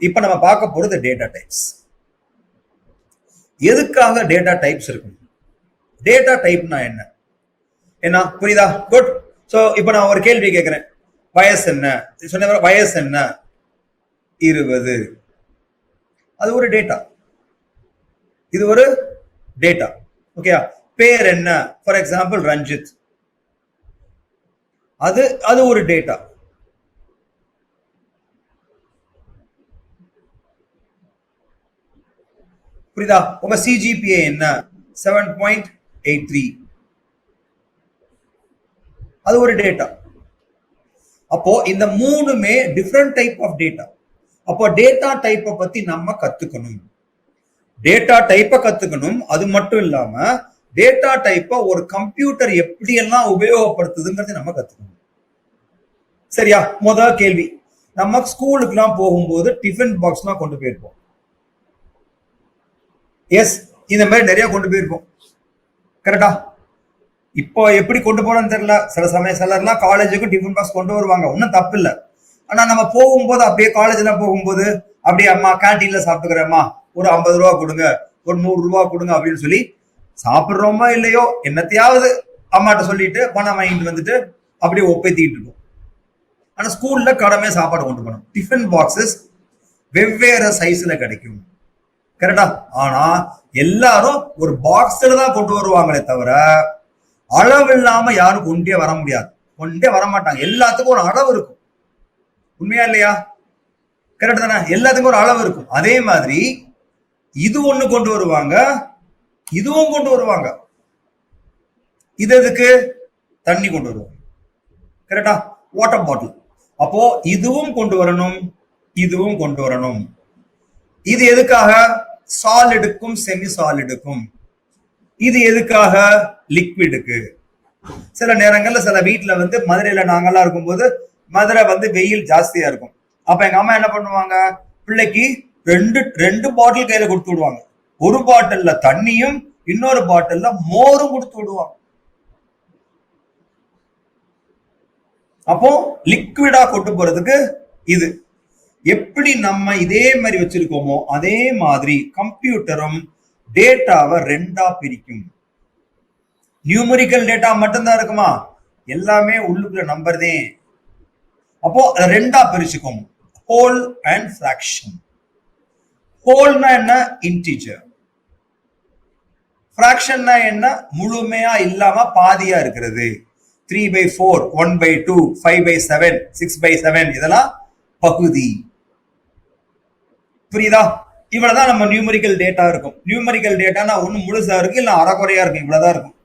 இப்ப நம்ம பார்க்க போறது டேட்டா டைப்ஸ். எதுக்காக டேட்டா டைப்ஸ் இருக்கும்? டேட்டா டைப்னா என்ன? என்ன புரியுதா? குட். சோ இப்ப நான் ஒரு கேள்வி கேட்கிறேன். வயசு என்ன சொன்ன? வயசு என்ன? 20. அது ஒரு டேட்டா. இது ஒரு டேட்டா. ஓகே. பேர் என்ன? For example Ranjith. அது ஒரு டேட்டா. புரியுதா? உங்க சிஜிபிஏ என்ன? 7.83. அது ஒரு டேட்டா. அப்போ இந்த மூணுமே டிஃப்ரெண்ட் டைப் ஆஃப் டேட்டா. அப்போ டேட்டா டைப்பை பத்தி நம்ம கத்துக்கணும். டேட்டா டைப்பை கத்துக்கணும். அது மட்டும் இல்லாம டேட்டா டைப்பை ஒரு கம்ப்யூட்டர் எப்படி எல்லாம் உபயோகப்படுத்துதுங்கிறது நம்ம கத்துக்கணும். சரியா? முதல் கேள்வி, நம்ம ஸ்கூலுக்கு எல்லாம் போகும்போது டிஃபன் பாக்ஸ் எல்லாம் கொண்டு போயிருப்போம். எஸ், இந்த மாதிரி நிறைய கொண்டு போயிருப்போம். கரெக்டா? இப்போ எப்படி கொண்டு போறோம்னு தெரியல. சில சிலர்லாம் காலேஜுக்கும் டிஃபன் பாக்ஸ் கொண்டு வருவாங்க, ஒன்றும் தப்பு இல்லை. ஆனா நம்ம போகும்போது அப்படியே காலேஜ்ல போகும்போது அப்படியே அம்மா கேன்டீன்ல சாப்பிட்டுக்கிறேம்மா, ஒரு 50 ரூபா கொடுங்க, ஒரு 100 ரூபா கொடுங்க அப்படின்னு சொல்லி சாப்பிட்றோமா இல்லையோ என்னத்தையாவது அம்மாட்ட சொல்லிட்டு பணம் வாங்கிட்டு வந்துட்டு அப்படியே ஒப்பேத்திட்டு இருக்கோம். ஆனா ஸ்கூல்ல கடமையா சாப்பாடு கொண்டு போனோம். டிஃபன் பாக்ஸஸ் வெவ்வேறு சைஸ்ல கிடைக்கும். கரெக்டா? ஆனா எல்லாரும் ஒரு பாக்ஸ்ல தான் கொண்டு வருவாங்களே தவிர அளவு இல்லாம யாரும் கொண்டே வர முடியாது. கொண்டே வர மாட்டாங்க. எல்லாத்துக்கும் ஒரு அளவு இருக்கும். உண்மையா இல்லையா? கரெக்ட் தானே? எல்லாத்துக்கும் ஒரு அளவு இருக்கும். அதே மாதிரி இது ஒண்ணு கொண்டு வருவாங்க, இதுவும் கொண்டு வருவாங்க. இது எதுக்கு? தண்ணி கொண்டு வருவாங்க. கரெக்டா? Water bottle. அப்போ இதுவும் கொண்டு வரணும், இதுவும் கொண்டு வரணும். இது எதுக்காக? சாலிடுக்கும் செமி சாலிடுக்கும். இது எதுக்காக? லிக்விடுக்கு. சில நேரங்கள்ல சில வீட்டுல மதுரையில நாங்கெல்லாம் இருக்கும்போது மதுரை வெயில் ஜாஸ்தியா இருக்கும். அப்ப எங்க அம்மா என்ன பண்ணுவாங்க? பிள்ளைக்கு ரெண்டு பாட்டில் கையில கொடுத்து விடுவாங்க. ஒரு பாட்டில்ல தண்ணியும் இன்னொரு பாட்டில்ல மோரும் கொடுத்து விடுவாங்க. அப்போ லிக்விடா கொண்டு போறதுக்கு இது. எப்படி நம்ம இதே மாதிரி வச்சிருக்கோமோ அதே மாதிரி கம்ப்யூட்டரும் டேட்டாவை ரெண்டா பிரிக்கும். நியூமரிக்கல் டேட்டா மட்டும்தான் இருக்குமா? எல்லாமே உள்ளுக்குள்ள நம்பர்தே. அப்போ ரெண்டா பிரிச்சுக்கும், ஹோல் அண்ட் ஃபிராக்ஷன். ஹோல்னா என்ன? இன்டிஜர். ஃபிராக்ஷன்னா என்ன? முழுமையா இல்லாம பாதியா இருக்கிறது. 3/4, 1/2, 5/7, 6/7 இதெல்லாம் பகுதி. புரியுதா? இவ்வளவுதான் நம்ம நியூமரிக்கல் டேட்டா இருக்கும். நியூமரிக்கல் டேட்டானா ஒண்ணு முழுசா இருக்கு, இல்ல அரைக்குறையா இருக்கு, இவ்வளவுதான் இருக்கும்.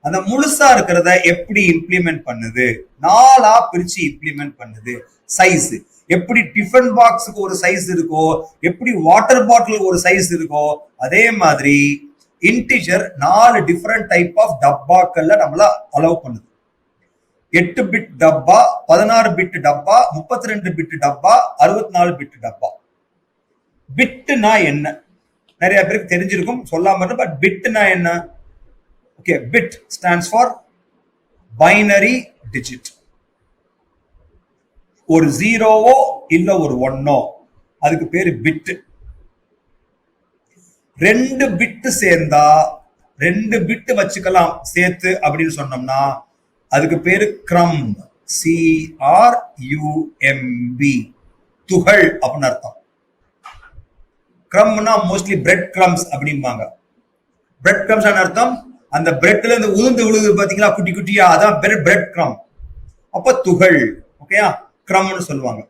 அந்த முழுசா இருக்கிறத எப்படி இம்ப்ளிமெண்ட் பண்ணுது? 4ஆ பிரிச்சு இம்ப்ளிமெண்ட் பண்ணுது. சைஸ் எப்படி டிஃபன் பாக்ஸுக்கு ஒரு சைஸ் இருக்கோ, எப்படி வாட்டர் பாட்டிலுக்கு ஒரு சைஸ் இருக்கோ, அதே மாதிரி இன்டிஜர் 4 டிஃபரெண்ட் டைப் ஆஃப் டப்பாக்கள்ல நம்மள அலோவ் பண்ணுது. 8 பிட் டப்பா, 16 பிட் டப்பா, 32 பிட் டப்பா, 64 பிட் டப்பா. பிட்னா என்ன? நிறைய பேருக்கு தெரிஞ்சிருக்கும், சொல்லாம. பட் பிட்னா என்ன? Okay, bit stands for binary digit. ஒரு 0வோ இல்ல ஒரு 1ஓ, அதுக்கு பேரு பிட். 2 பிட் சேர்ந்தா 2 பிட் வச்சுக்கலாம் சேர்த்து அப்படின்னு சொன்னோம்னா அதுக்கு பேரு கிரம். CRUMB, துகள் அப்படின்னு அர்த்தம். கிரம்னா மோஸ்ட்லி பிரெட் கிரம்ஸ் அப்படிம்பாங்க. பிரெட் கிரம்ஸ் அர்த்தம் அந்த பிரெட்ல இருந்து உளுந்து விழுது பாத்தீங்களா, குட்டி குட்டியா, அதான் பிரெட் கிரம். அப்ப துகள். ஓகேயா? கிரம்னு சொல்லுவாங்க.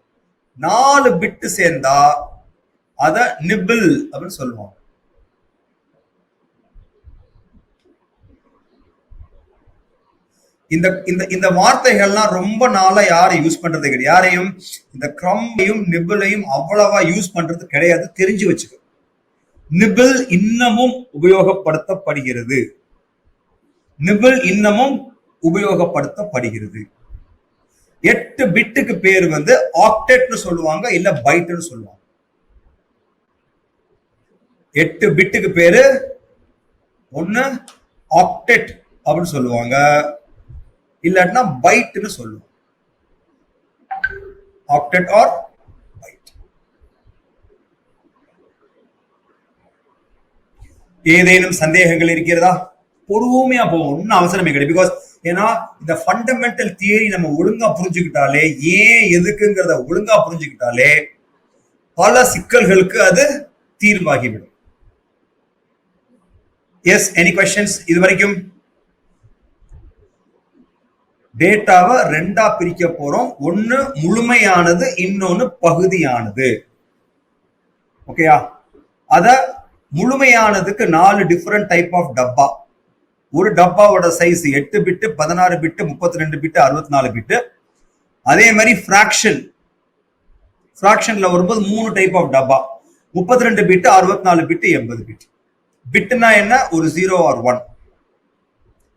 4 பிட்டு சேர்ந்தா அத நிபிள் அப்படின்னு சொல்லுவாங்க. இந்த இந்த இந்த வார்த்தைகள்லாம் ரொம்ப நாளா யாரும் யூஸ் பண்றது கிடையாது. யாரையும் இந்த கிரம்மையும் நிபிளையும் அவ்வளவா யூஸ் பண்றது கிடையாது. தெரிஞ்சு வச்சுக்க. நிபிள் இன்னமும் உபயோகப்படுத்தப்படுகிறது. நிபிள் இன்னமும் உபயோகப்படுத்தப்படுகிறது. 8 பிட்டுக்கு பேர் ஆக்டெட்னு சொல்லுவாங்க, இல்ல பைட்னு சொல்லுவாங்க. 8 பிட்டுக்கு பேரு ஒண்ணு ஆக்டெட் அப்படின்னு சொல்லுவாங்க, இல்லாட்டினா பைட்னு சொல்லுவோம். Octet or byte. ஏதேனும் சந்தேகங்கள் இருக்கிறதா? பொறுமையா போகும், ஒன்னும் அவசரமே கிடையாது. பிகாஸ் ஏன்னா இந்த ஃபண்டமெண்டல் தியரி நம்ம ஒழுங்கா புரிஞ்சுக்கிட்டாலே, ஏன் எதுக்குங்கிறத ஒழுங்கா புரிஞ்சுக்கிட்டாலே பல சிக்கல்களுக்கு அது தீர்வாகிவிடும். S, any questions? இது வரைக்கும் டேட்டாவை ரெண்டா பிரிக்க போறோம். ஒன்னு முழுமையானது, இன்னொன்னு பகுதியானது. ஓகேயா? அத முழுமையானதுக்கு 4 டிஃபரெண்ட் டைப் ஆஃப் டப்பா. ஒரு டப்பாவோட size 8 bit, 16 bit, 32 bit, 64 bit. அதே மாதிரி ஃபிராக்ஷன்ல வரும்போது 3 டைப் ஆஃப் டப்பா. 32 பிட், 64 பிட், 80 பிட். பிட்னா என்ன? ஒரு 0 or 1.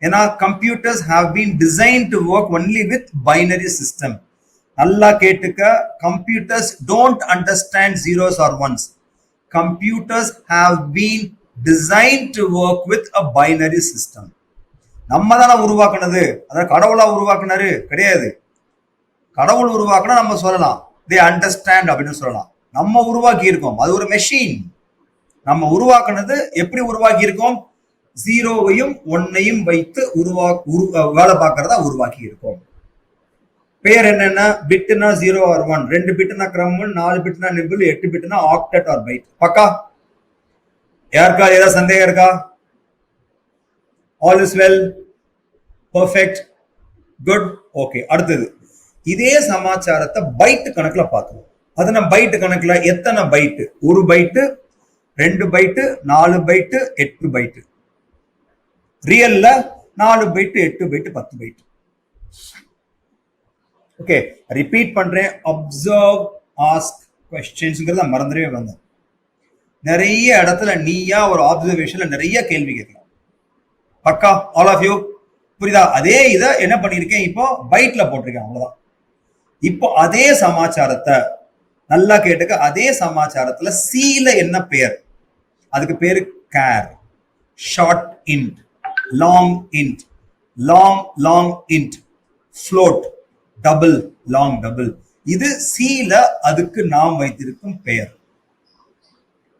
ஏன்னா computers have been design to work only with binary system. நல்லா கேட்டுக்க, computers don't understand zeros or ones. Computers have been design to work with a binary system. நம்ம தானே உருவாக்குனது, அதாவது கடவுளா உருவாக்குனாரு கிடையாது. கடவுள் உருவாக்குனா நம்ம சொல்லலாம் தே அண்டர்ஸ்டாண்ட் அப்படின்னு சொல்லலாம். நம்ம உருவாக்கி இருக்கோம், அது ஒரு மெஷின். நம்ம உருவாக்குனது எப்படி உருவாக்கி இருக்கோம்? 0வையும் 1ஐயும் வைத்து வேலை பார்க்கறதா உருவாக்கி இருக்கோம். பெயர் என்னன்னா பிட்னா 0 or 1, 2 பிட்னா கிரமம், 4 பிட்னா நிபிள், 8 பிட்னா ஆக்டெட் ஆர் பைட். பக்கா? யாருக்கா ஏதாவது சந்தேகம் இருக்கா? All is well, perfect, good, okay. அடுத்தது இதே சமாச்சாரத்தை பைட் கணக்குல பார்க்கணும். அது நம்ம பைட் கணக்குல எத்தனை byte? 1 byte, 2 byte, 4 byte, 8 byte. ரியல்ல 4 byte, 8 byte, 10 byte. Okay, repeat பண்றேன். அப்சர்வ், ஆஸ்க் क्वेश्चंसங்கறத மறந்துடவே வந்தேன். நிறைய இடத்துல நீயா ஒரு ஆப்சர்வேஷன்ல நிறைய கேள்வி கேட்கலாம். பக்கா? ஆல் ஆஃப் யூ புரியுதா? அதே இதை என்ன பண்ணிருக்கேன், இப்போ பைட்ல போட்டிருக்கேன், அவ்வளவுதான். இப்போ அதே சமாச்சாரத்தை நல்லா கேட்டுக்க. அதே சமாச்சாரத்துல சீல என்ன பெயர்? அதுக்கு பேரு care. Short int, long int, long int, float, double, long double. இது சீல அதுக்கு நாம் வைத்திருக்கும் பெயர்.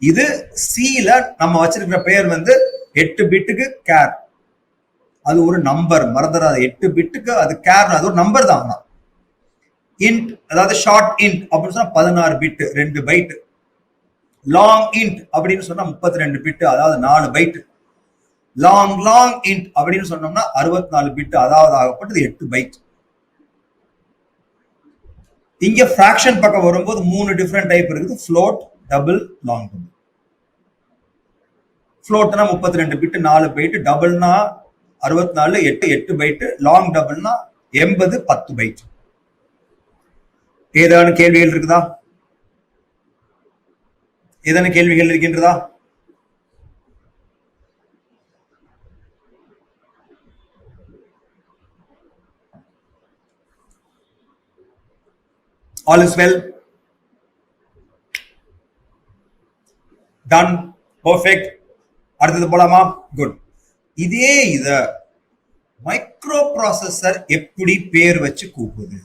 இது சீல நம்ம வச்சிருக்கிற பெயர் வந்து 8 பிட்டுக்கு கேர். அது ஒரு நம்பர், மறந்துடாத. 8 பிட்டுக்கு அது கேர், அது ஒரு நம்பர் தான். இன்ட் அதாவது ஷார்ட் இன்ட் அப்படின்னு சொன்னா 16 பிட், 2 பைட். லாங் இன்ட் அப்படின்னு சொன்னா 32 பிட், அதாவது 4 பைட். லாங் இன்ட் அப்படின்னு சொன்னோம்னா 64 பிட், அதாவது ஆகப்பட்டது 8 பைட். இங்க ஃபிராக்ஷன் பக்கம் வரும்போது 3 டிஃபரெண்ட் டைப் இருக்குது. Float, double, long double. ஃப்ளோட்னா 32 பிட், 4 பைட். டபுள்னா 64, 8 பைட். லாங் டபுள்னா 80, 10 பைட். ஏதான கேள்விகள் இருக்குதா? ஏதான கேள்விகள் இருக்கின்றதா? All is well, done, perfect. அடுத்தது போலாமா? குட். இதே இத மைக்ரோ ப்ராசஸர் எப்படி பேர் வச்சு கூப்பிடுது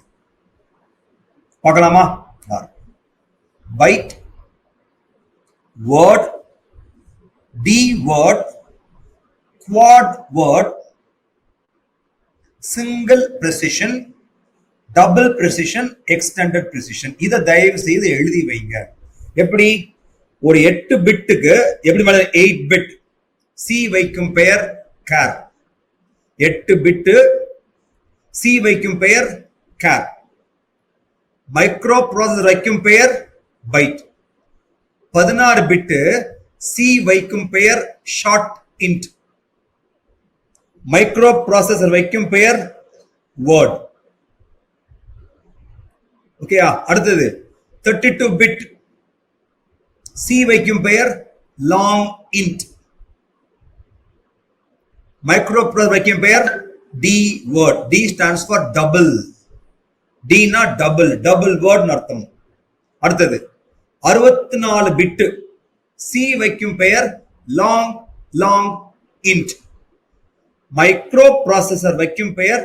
பார்க்கலாமா? Byte, word, D word, quad word, single precision, double precision, extended precision. இதை தயவு செய்து எழுதி வைங்க. எப்படி? ஒரு 8 பிட்டுக்கு எப்படி 8 பிட் சி வைக்கும் பெயர் கேர். 8 பிட்டு சி வைக்கும் பெயர் கேர். மைக்ரோ ப்ராசஸர் வைக்கும் பெயர் பைட். 16 பிட்டு சி வைக்கும் பெயர் ஷார்ட் இன்ட். மைக்ரோ ப்ராசஸர் வைக்கும் பெயர் வேர்ட். ஓகேயா? அடுத்தது 32 பிட் சி வைக்கும் பெயர் லாங் இன்ட். மைக்ரோ ப்ராசஸர் வைக்கும் பெயர் D word. D stands for double. டினா டபுள், டபுள் வேர்ட் அர்த்தம். அடுத்தது 64 பிட்டு சி வைக்கும் பெயர் லாங் இன்ட். மைக்ரோ ப்ராசஸர் வைக்கும் பெயர்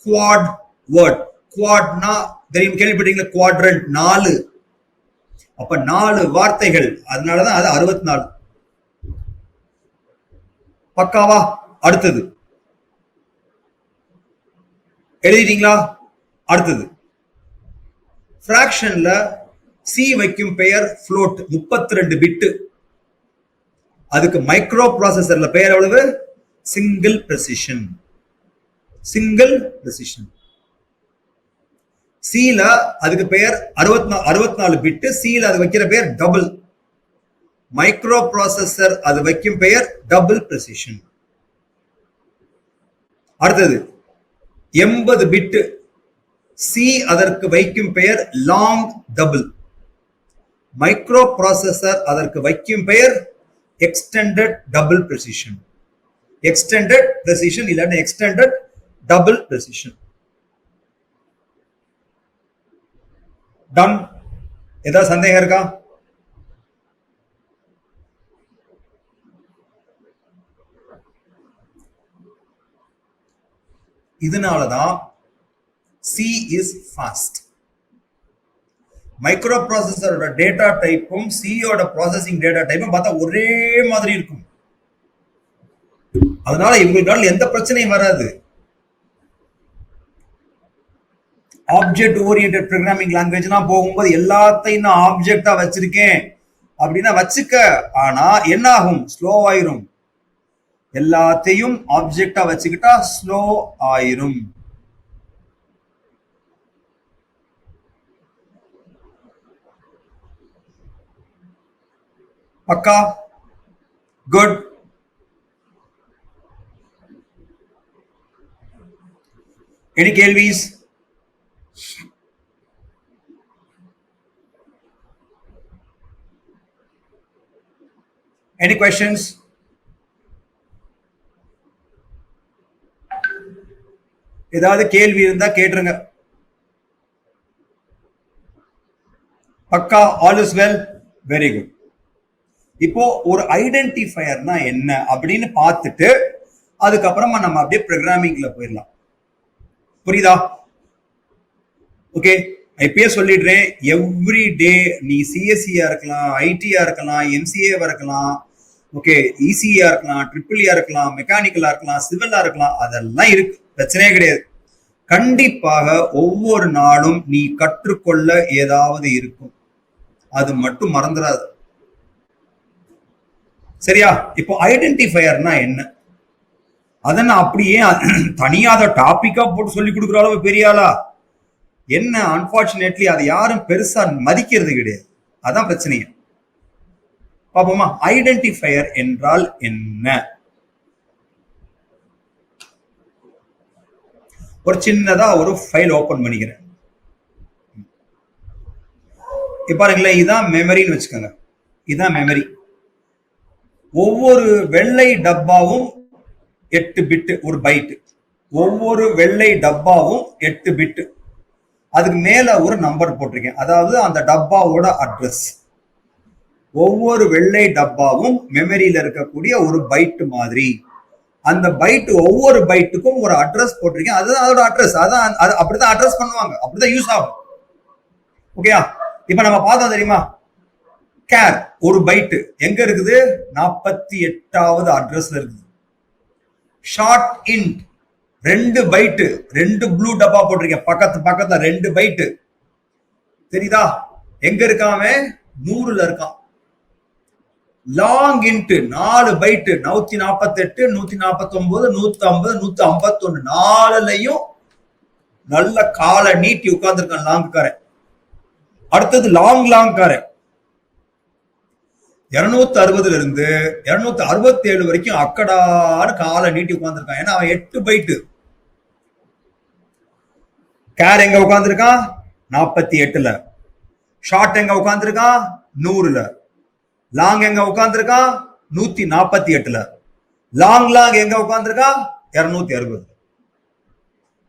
குவாட் வேர்ட். குவாட்னா தெரியும், கேள்விப்பட்டீங்களா? குவாட்ரண்ட், 4. அப்ப 4 வார்த்தைகள், அதனாலதான் அது 64. பக்காவா? அடுத்தது எழுதிட்டீங்களா? அடுத்தது பிராக்ஷன்ல சி வைக்கும் பெயர் ஃப்ளோட், 32 பிட்டு. அதுக்கு மைக்ரோ ப்ராசஸர்ல பெயர் எவ்வளவு? சிங்கிள் பிரெசிஷன். சிங்கிள் பிரெசிஷன். சீல அதுக்கு பெயர் 64 பிட்டு. சீல அது வைக்கிற பெயர் டபுள். மைக்ரோ ப்ராசஸர் அது வைக்கும் பெயர் டபுள் பிரெசிஷன். அடுத்தது 80 பிட்டு. சி அதற்கு வைக்கும் பெயர் லாங் டபுள். மைக்ரோ ப்ராசஸர் அதற்கு வைக்கும் பெயர் extended double precision. Extended precision இல்லைன்னா எக்ஸ்டெண்டட் டபுள் பிரெசிஷன். டன். ஏதாவது சந்தேகம் இருக்கா? இதனாலதான் C is fast. Microprocessor data டைப்பும் சியோட ப்ராசஸிங் டேட்டா டைப்பும் பார்த்தா ஒரே மாதிரி இருக்கும். அதனால இவங்களால எந்த பிரச்சனையும் வராது. ஆப்ஜெக்ட் ஓரியன்டட் ப்ரோக்ராமிங் லாங்குவேஜ்னா போகும்போது எல்லாத்தையும் நான் ஆப்ஜெக்டா வச்சிருக்கேன் அப்படின்னா வச்சுக்க. ஆனா என்ன ஆகும்? ஸ்லோ ஆயிரும். எல்லாத்தையும் ஆப்ஜெக்டா வச்சுக்கிட்டா ஸ்லோ ஆயிரும். பக்கா? குட். எனி கேள்விஸ்? Any questions? ஏதாவது கேள்வி இருந்தா கேட்டுருங்க. பக்கா? All is well. Very good. இப்போ ஒரு ஐடென்டிஃபயர்னா என்ன அப்படின்னு பார்த்துட்டு அதுக்கப்புறமா நம்ம அப்படியே ப்ரோக்ராமிங்ல போயிடலாம். புரியுதா? ஓகே. இப்பயே சொல்லிடுறேன், எவ்ரி டே நீ சிஎஸ்சியா இருக்கலாம், ஐடியா இருக்கலாம், எம்சிஏவா இருக்கலாம், ஓகே, இசியா இருக்கலாம், ட்ரிபிள்இயா இருக்கலாம், மெக்கானிக்கலா இருக்கலாம், சிவிலா இருக்கலாம், அதெல்லாம் இருக்கு, பிரச்சனையே கிடையாது. கண்டிப்பாக ஒவ்வொரு நாளும் நீ கற்றுக்கொள்ள ஏதாவது இருக்கும். அது மட்டும் மறந்துடாது. சரியா? இப்போ ஐடென்டிஃபயர்னா என்ன? அதை நான் அப்படியே தனியா அதை டாபிக்கா போட்டு சொல்லி கொடுக்குற அளவு பெரிய ஆளா என்ன? அன்பார்ச்சுனேட்லி அதை யாரும் பெருசா மதிக்கிறது கிடையாது. அதான் பிரச்சனையே. பாப்போமா? ஐடென்டிஃபயர் என்றால் என்ன? ஒரு சின்னதா ஒரு ஃபைல் ஓபன் பண்ணிக்கிறேன். இப்ப பாருங்களேன், இதான் மெமரின்னு வச்சுக்கோங்க. இதான் மெமரி. ஒவ்வொரு வெள்ளை டப்பாவும் 8 பிட்டு, ஒரு பைட்டு. ஒவ்வொரு வெள்ளை டப்பாவும் 8 பிட்டு. அதுக்கு மேல ஒரு நம்பர் போட்டிருக்கேன், அதாவது அந்த டப்பாவோட அட்ரஸ். ஒவ்வொரு வெள்ளை டப்பாவும் மெமரியில இருக்கக்கூடிய ஒரு பைட்டு மாதிரி. அந்த பைட்டு, ஒவ்வொரு பைட்டுக்கும் ஒரு அட்ரஸ் போட்டிருக்கேன், அதுதான் அதோட அட்ரஸ். அதான் அப்படிதான் அட்ரஸ் பண்ணுவாங்க, அப்படிதான் யூஸ் ஆகும். ஓகேயா? இப்ப நம்ம பார்த்தோம் தெரியுமா, கேர் ஒரு பைட்டு எங்க இருக்குது? 48வது அட்ரஸ்ல இருக்குது. ஷார்ட் இன்ட் 2 பைட்டு, 2 ப்ளூ டப்பா போட்டிருக்கேன் பக்கத்துல 2 பைட்டு. தெரியுதா? எங்க இருக்காம? 100ல இருக்கான். லாங் இன்ட் 4 பைட்டு, 148, 149, 150, 151, 4லையும் நல்ல காலை நீட்டி உட்கார்ந்துருக்கான் லாங் காரன். அடுத்தது லாங் காரன் 260ல இருந்து 267 வரைக்கும் அக்கடான்னு காலை நீட்டி உட்கார்ந்துருக்கான். ஏன்னா அவன் 8 பைட்டு. கேர் எங்க உட்கார்ந்துருக்கான்? 48ல. ஷார்ட் எங்க உட்கார்ந்துருக்கான்? 100ல. லாங் எங்க உட்கார்ந்துருக்கான்? 148ல. லாங் எங்க உட்கார்ந்துருக்கான்? 260.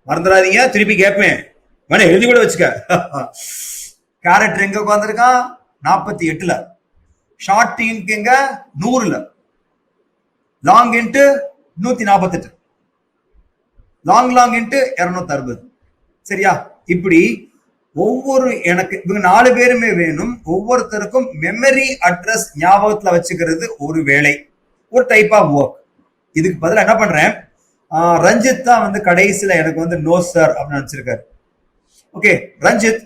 மறந்துடாதீங்க, திருப்பி கேட்பேன், வேணா எழுதி கூட வச்சுக்க. கேரக்டர் எங்க உட்கார்ந்துருக்கான்? 48ல. ஷார்ட் இன்க் எங்க? 100ல. Long int 148. Long int 260. சரியா? இப்படி ஒவ்வொரு, எனக்கு இவங்க 4 பேருமே வேணும். ஒவ்வொருத்தருக்கும் மெமரி அட்ரஸ் ஞாபகத்துல வச்சுக்கிறது ஒரு வேலை, ஒரு டைப் ஆஃப் ஒர்க். இதுக்கு பதிலா என்ன பண்றேன், ரஞ்சித் தான் வந்து கடைசியில எனக்கு வந்து நோ சார் அப்படின்னு நினைச்சிருக்காரு. ஓகே ரஞ்சித்,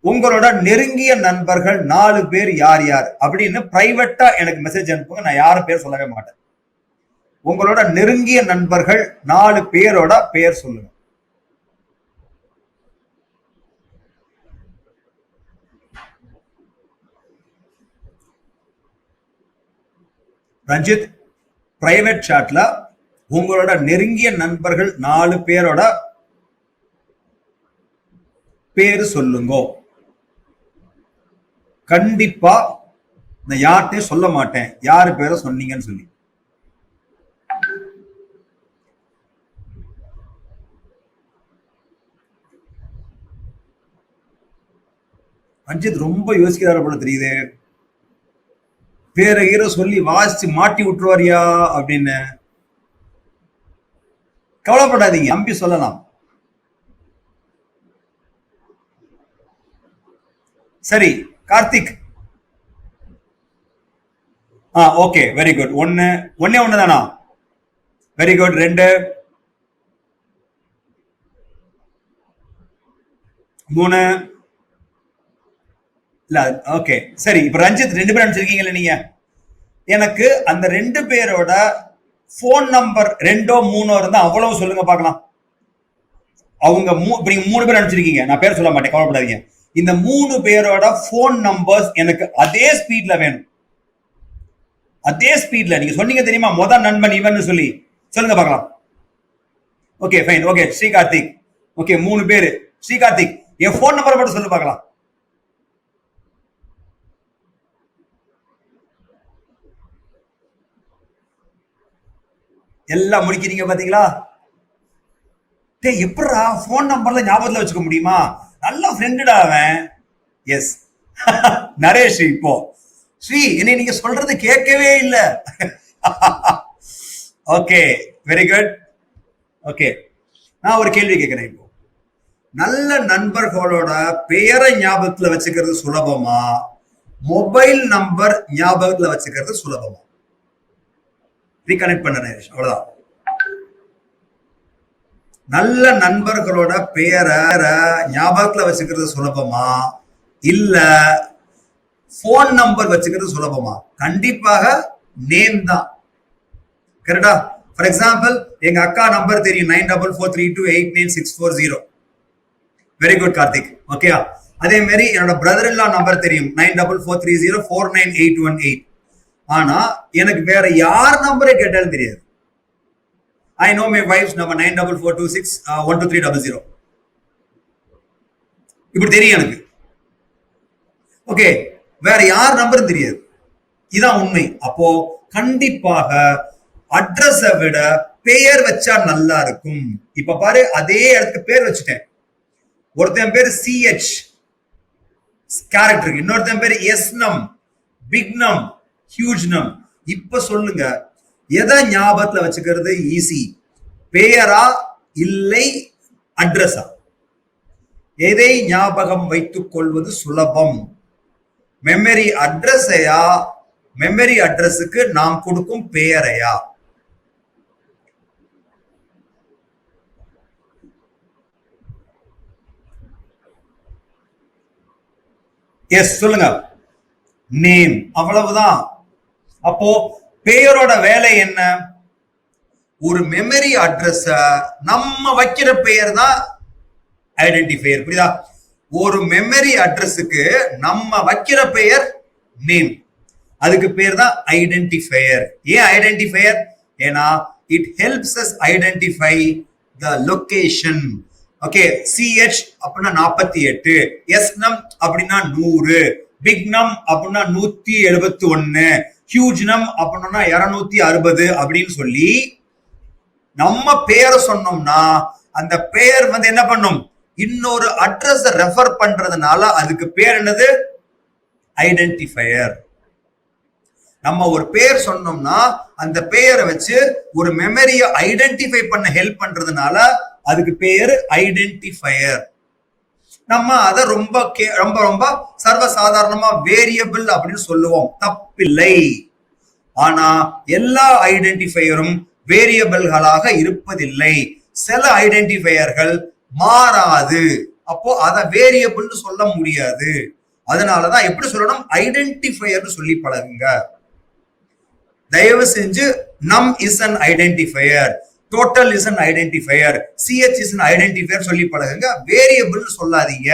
உங்களோட நெருங்கிய நண்பர்கள் 4 பேர் யார் யார் அப்படின்னு பிரைவேட்டா எனக்கு மெசேஜ் அனுப்புங்க. நான் யாரும் பேர் சொல்லவே மாட்டேன். உங்களோட நெருங்கிய நண்பர்கள் 4 பேரோட பேர் சொல்லுங்க. ரஞ்சித், பிரைவேட் சாட்ல உங்களோட நெருங்கிய நண்பர்கள் 4 பேரோட பேரு சொல்லுங்க. கண்டிப்பா நான் யார்கிட்டையும் சொல்ல மாட்டேன் யாரு பேரை சொன்னீங்கன்னு சொல்லி. ரஞ்சித் ரொம்ப யோசிக்கிறாரு போல தெரியுது. பேரை ஹீரோ சொல்லி வாசிச்சு மாட்டி விட்டுருவாரியா அப்படின்னு. கவலைப்படாதீங்க, நம்பி சொல்லலாம். சரி கார்த்திக், ஓகே வெரி குட். ஒன்னே தானா? Very good. 2 3 இல்ல. ஓகே சரி, இப்ப ரஞ்சித் 2 பேர் அனுப்பிச்சிருக்கீங்கல்ல நீங்க, எனக்கு அந்த 2 பேரோட போன் நம்பர் 2ஓ 3ஓ இருந்தா அவ்வளவு சொல்லுங்க பார்க்கலாம். அவங்க 3 பேர் அனுப்பிச்சிருக்கீங்க, நான் பேர் சொல்ல மாட்டேன், கவலைப்படாதீங்க. இந்த 3 பேரோட போன் நம்பர்ஸ் எனக்கு அதே ஸ்பீட்ல வேணும். அதே ஸ்பீட்ல நீங்க சொன்னீங்க தெரியுமா, முதல் நண்பன் இவன் சொல்லி, சொல்லுங்க பார்க்கலாம். Okay fine. Okay Sri Karthik. Okay 3 பேரு. ஸ்ரீ கார்த்திக், என் போன் நம்பரை மட்டும் சொல்லு பார்க்கலாம். எல்லாம் முடிக்கிறீங்க பாத்தீங்களா? எப்படா போன் நம்பர்ல ஞாபகத்துல வச்சுக்க முடியுமா? நல்ல ஃப்ரெண்டுடா அவன். எஸ் நரேஷ். இப்போ ஸ்ரீ, என்னை நீங்க சொல்றது கேட்கவே இல்லை. Okay very good. ஓகே நான் ஒரு கேள்வி கேட்கிறேன். இப்போ நல்ல நண்பர்களோட பெயரை ஞாபகத்துல வச்சுக்கிறது சுலபமா, மொபைல் நம்பர் ஞாபகத்துல வச்சுக்கிறது சுலபமா? ரீகனெக்ட் பண்ண நரேஷ், அவ்வளவுதான். நல்ல நண்பர்களோட பெயரை ஞாபகத்துல வச்சுக்கிறது சுலபமா இல்ல போன் நம்பர் வச்சுக்கிறது சுலபமா? கண்டிப்பாக நேம் தான். கரெக்டா? ஃபார் எக்ஸாம்பிள், எங்க அக்கா நம்பர் தெரியும் 9443289640. Very good Karthik. ஓகே, அதே மாதிரி என்னோட பிரதர் இல்லா நம்பர் தெரியும் 9443049818. ஆனா எனக்கு வேற யார் நம்பரே கேட்டாலும் தெரியாது. I know my wife's number 9442612300. இப்படி தெரியும் எனக்கு. ஓகே, வேற யார் நம்பரும் தெரியாது. இதான் உண்மை. அப்போ கண்டிப்பாக அட்ரஸை விட பெயர் வச்சா நல்லா இருக்கும். இப்ப பாரு, அதே இடத்துக்கு பேர் வச்சுட்டேன். ஒருத்தன் பேர் CH கேரக்டருக்கு, இன்னொருத்தன் பேர் எஸ்னம், பிக்னம், ஹியூஜ்னம். இப்ப சொல்லுங்க, எதை ஞாபகத்துல வச்சுக்கிறது ஈஸி, பெயரா இல்லை அட்ரஸா? எதை ஞாபகம் வைத்துக் கொள்வது சுலபம், மெமரி அட்ரஸையா, மெமரி அட்ரஸுக்கு நாம் கொடுக்கும் பெயரையா? எஸ் சொல்லுங்க. நேம், அவ்வளவுதான். அப்போ பெயரோட வேலை என்ன? ஒரு மெமரி அட்ரஸ் நம்ம வைக்கிற பெயர் தான் ஐடென்டிஃபையர். புரியுதா? ஒரு மெமரி அட்ரஸுக்கு நம்ம வைக்கிற பெயர் நேம், அதுக்கு பேர் தான் ஐடென்டிஃபையர். ஏன் ஐடென்டிஃபையர்? ஏன்னா it helps as identify the location. Okay, CH அப்படின்னா 48, எஸ்னம் அப்படின்னா 100, பிக்னம் அப்படின்னா 171, ஹியூஜ்னம் அப்படின்னா 260 அப்படின்னு சொல்லி நம்ம பேரை சொன்னோம்னா அந்த பெயர் வந்து என்ன பண்ணும், இன்னொரு அட்ரஸ் ரெஃபர் பண்றதுனால அதுக்கு பேர் என்னது? ஐடென்டிஃபையர். நம்ம ஒரு பேர் சொன்னோம்னா அந்த பெயரை வச்சு ஒரு மெமரியை ஐடென்டிஃபை பண்ண ஹெல்ப் பண்றதுனால அதுக்கு பேர் ஐடென்டிஃபையர். நம்ம அதை ரொம்ப ரொம்ப ரொம்ப சர்வசாதாரணமா வேரியபிள் அப்படின்னு சொல்லுவோம், தப்பில்லை. ஆனா எல்லா ஐடென்டிஃபையரும் வேரியபிள்களாக இருப்பதில்லை. சில ஐடென்டிஃபையர்கள் மாறாது, அப்போ அதை வேரியபிள் சொல்ல முடியாது. அதனாலதான் எப்படி சொல்லணும், ஐடென்டிஃபையர் சொல்லி பழகுங்க. தயவு செஞ்சு நம் is an identifier, total is an identifier, CH is an identifier சொல்லி பழகுங்க. வேரியபிள் சொல்லாதீங்க.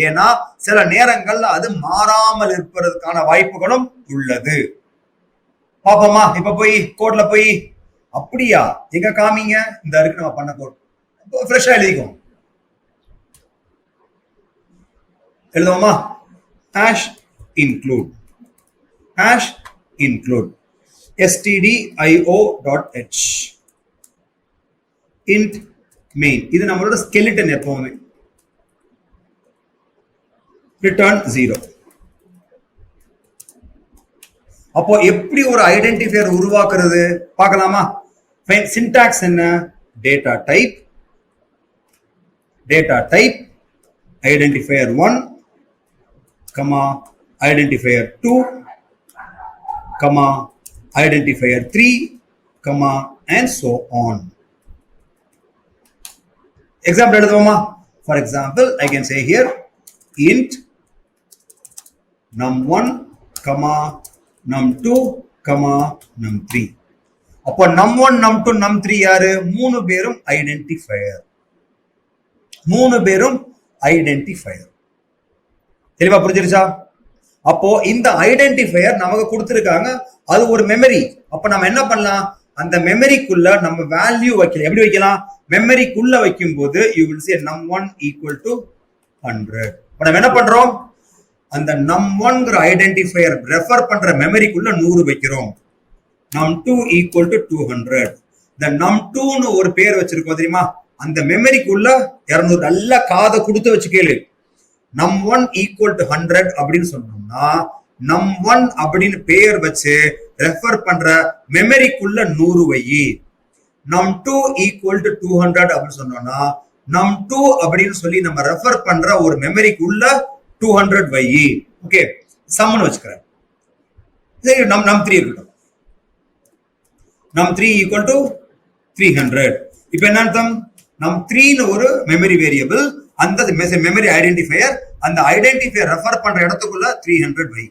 ஏன்னா சில நேரங்கள்ல அது மாறாமல் இருப்பதற்கான வாய்ப்புகளும் உள்ளது. பாப்போமா? இப்ப போய் கோட்ல போய் அப்படியா எங்க காமிங்க, இந்த இருக்கு நம்ம பண்ண கோட். ஃப்ரெஷ்ஷா எழுதிக்கும். எழுதுவோமா? hash include stdio.h int main. இது நம்மளோட ஸ்கெலிட்டன். எப்பவுமே return 0. அப்போ எப்படி ஒரு ஐடென்டிஃபையர் உருவாக்குறது பார்க்கலாமா? சின்டாக்ஸ் என்ன? Data type identifier 1, identifier 2, identifier 3, and so on. Example எழுதுவோமா? For example, I can say here int num1, num2, num3. அப்போ num1, num2, num3 யாரு? மூணு பேரும் ஐடென்டிஃபையர். தெளிவா புரிஞ்சிருச்சா? அப்போ இந்த ஐடென்டிஃபையர் நமக்கு கொடுத்திருக்காங்க, அது ஒரு மெமரி. அப்ப நம்ம என்ன பண்ணலாம், அந்த மெமரிக்குள்ள நம்ம வேல்யூ வைக்கலாம். எப்படி வைக்கலாம்? மெமரிக்குள்ள வைக்கும் போது you will say num1 equal to 100. இப்ப நம்ம என்ன பண்றோம், அந்த num1ங்கிற ஐடென்டிஃபையர் ரெஃபர் பண்ற மெமரிக்குள்ள 100 வைக்கிறோம். num2 equal to 200. இந்த num2ன்னு ஒரு பேர் வச்சிருக்கோம் தெரியுமா, அந்த மெமரிக்குள்ள 200. நல்லா காதை கொடுத்து வச்சு கேளு. num1 equal to 100 அப்படின்னு சொன்னோம்னா num1 அப்படின்னு பேர் வச்சு ரெஃபர் பண்ற மெமரிக்குள்ள 100 வை. num2 equal to 200 அப்படின்னு சொன்னோம்னா num2 அப்படின்னு சொல்லி நம்ம ரெஃபர் பண்ற ஒரு மெமரிக்குள்ள 200 வை. ஓகே, சம்னு வச்சுக்கிறேன். num3 இருக்கட்டும். num3 equal to 300. இப்ப என்ன அர்த்தம்? num3ன்னு ஒரு மெமரி வேரியபிள், அந்த மெமரி ஐடென்டிஃபையர், அந்த ஐடென்டிஃபையர் ரெஃபர் பண்ற இடத்துக்குள்ள 300 வை.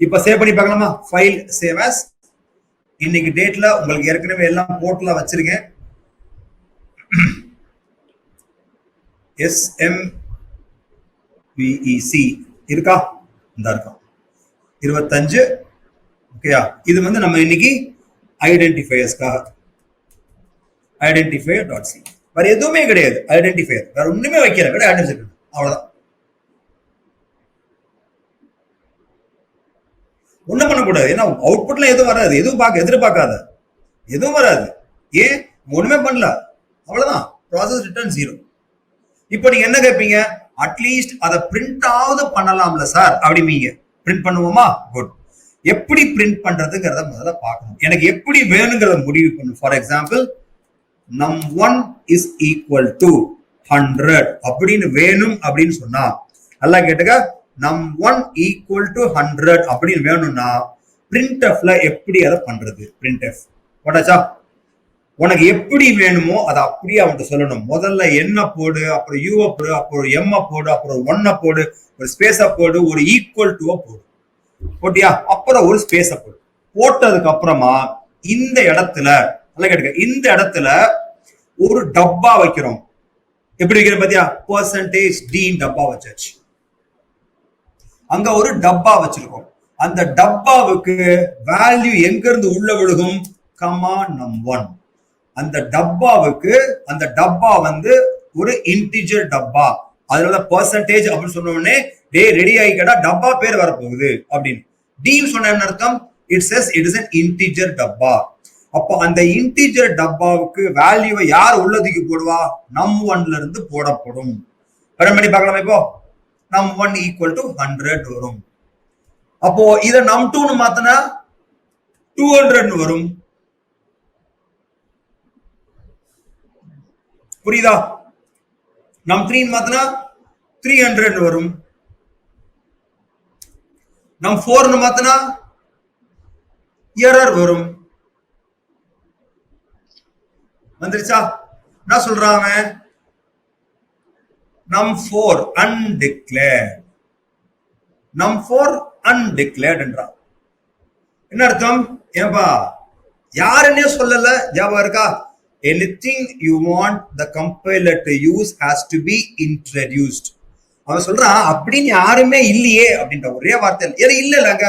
இப்ப சேவ் பண்ணி பார்க்கலாமா? File save as. இன்னைக்கு டேட்ல உங்களுக்கு ஏற்கனவே எல்லாம் போர்ட்ல வச்சிருக்கேன். SMVEC இருக்கா? இந்த இருக்கா 25. ஓகேயா? இது வந்து நம்ம இன்னைக்கு ஐடென்டிஃபையர்ஸ்க்காக identifier.c. வேற எதுவுமே கிடையாது. ஐடென்டிஃபையர் வேற ஒண்ணுமே வைக்கல, ஐடென்டிஃபையர் அவ்வளவுதான். ஒண்ணும் பண்ணக்கூடாது. ஏன்னா அவுட்புட்ல எதுவும் வராது, எதிர்பார்க்காத எதுவும் வராது. ஏன்? ஒண்ணுமே பண்ணல, அவ்வளவுதான். Process return 0. இப்போ நீங்க என்ன கேட்பீங்க, அட்லீஸ்ட் அதை பிரிண்ட் ஆவது பண்ணலாம்ல சார் அப்படிமீங்க. பிரிண்ட் பண்ணுவோமா? குட். எப்படி பிரிண்ட் பண்றதுங்கிறத முதல்ல பார்க்கணும். எனக்கு எப்படி வேணுங்கிறத முடிவு பண்ணும். For example num1 is equal to 100 அப்படின்னு வேணும் அப்படின்னு சொன்னா, நல்லா கேட்டுக்க, num1 equal to 100 அப்படின்னு வேணும்னா printfல எப்படி அதை பண்றது? printf போட்டாச்சா? உனக்கு எப்படி வேணுமோ அதை அப்படியே அவன்கிட்ட சொல்லணும். முதல்ல என்ன போடு, அப்புறம் யூ போடு, அப்புறம் எம் போடு, அப்புறம் 1 போடு, ஒரு ஸ்பேஸ போடு, ஒரு ஈக்குவல் டு போடு. போட்டியா? அப்புறம் ஒரு ஸ்பேஸ போடு. போட்டதுக்கு அப்புறமா இந்த இடத்துல நல்லா கேட்டுக்க, இந்த இடத்துல ஒரு டப்பா வைக்கிறோம். எப்படி வைக்கிறோம் பாத்தியா? %d டப்பா வச்சாச்சு. அங்க ஒரு டப்பா வச்சிருக்கோம். அந்த டப்பாவுக்கு வேல்யூ எங்க இருந்து உள்ள விழுகும்? num1. அந்த டப்பாவுக்கு, அந்த டப்பா வந்து ஒரு இன்டிஜர் டப்பா. அதனால % அப்படின்னு சொன்ன உடனே ரெடி ஆகிக்கடா, டப்பா பேர் வரப்போகுது அப்படின்னு. டீன்னு சொன்ன என்ன அர்த்தம்? It says it is an integer டப்பா. அப்போ அந்த இன்டிஜர் டப்பாவுக்கு வேல்யூவை யார் உள்ளதுக்கு போடுவா? num1ல இருந்து போடப்படும். பண்ணி பார்க்கலாம். இப்போ num1 equal to 100 வரும். அப்போ இத num2ன்னு மாத்தினா 200 வரும். புரியுதா? num3 மாத்தினா 300 வரும். num4 மாத்தினா எரர் வரும். வந்துருச்சா? என்ன சொல்றாங்க? num4 undeclared, num4 undeclared என்றான். என்ன அர்த்தம்? ஏன்பா யாருன்னே சொல்லல, ஞாபகம் இருக்கா? anything you want the compiler to use has to be introduced. அவன் சொல்றான் அப்படின்னு யாருமே இல்லையே அப்படின்ற ஒரே வார்த்தை இல்லங்க.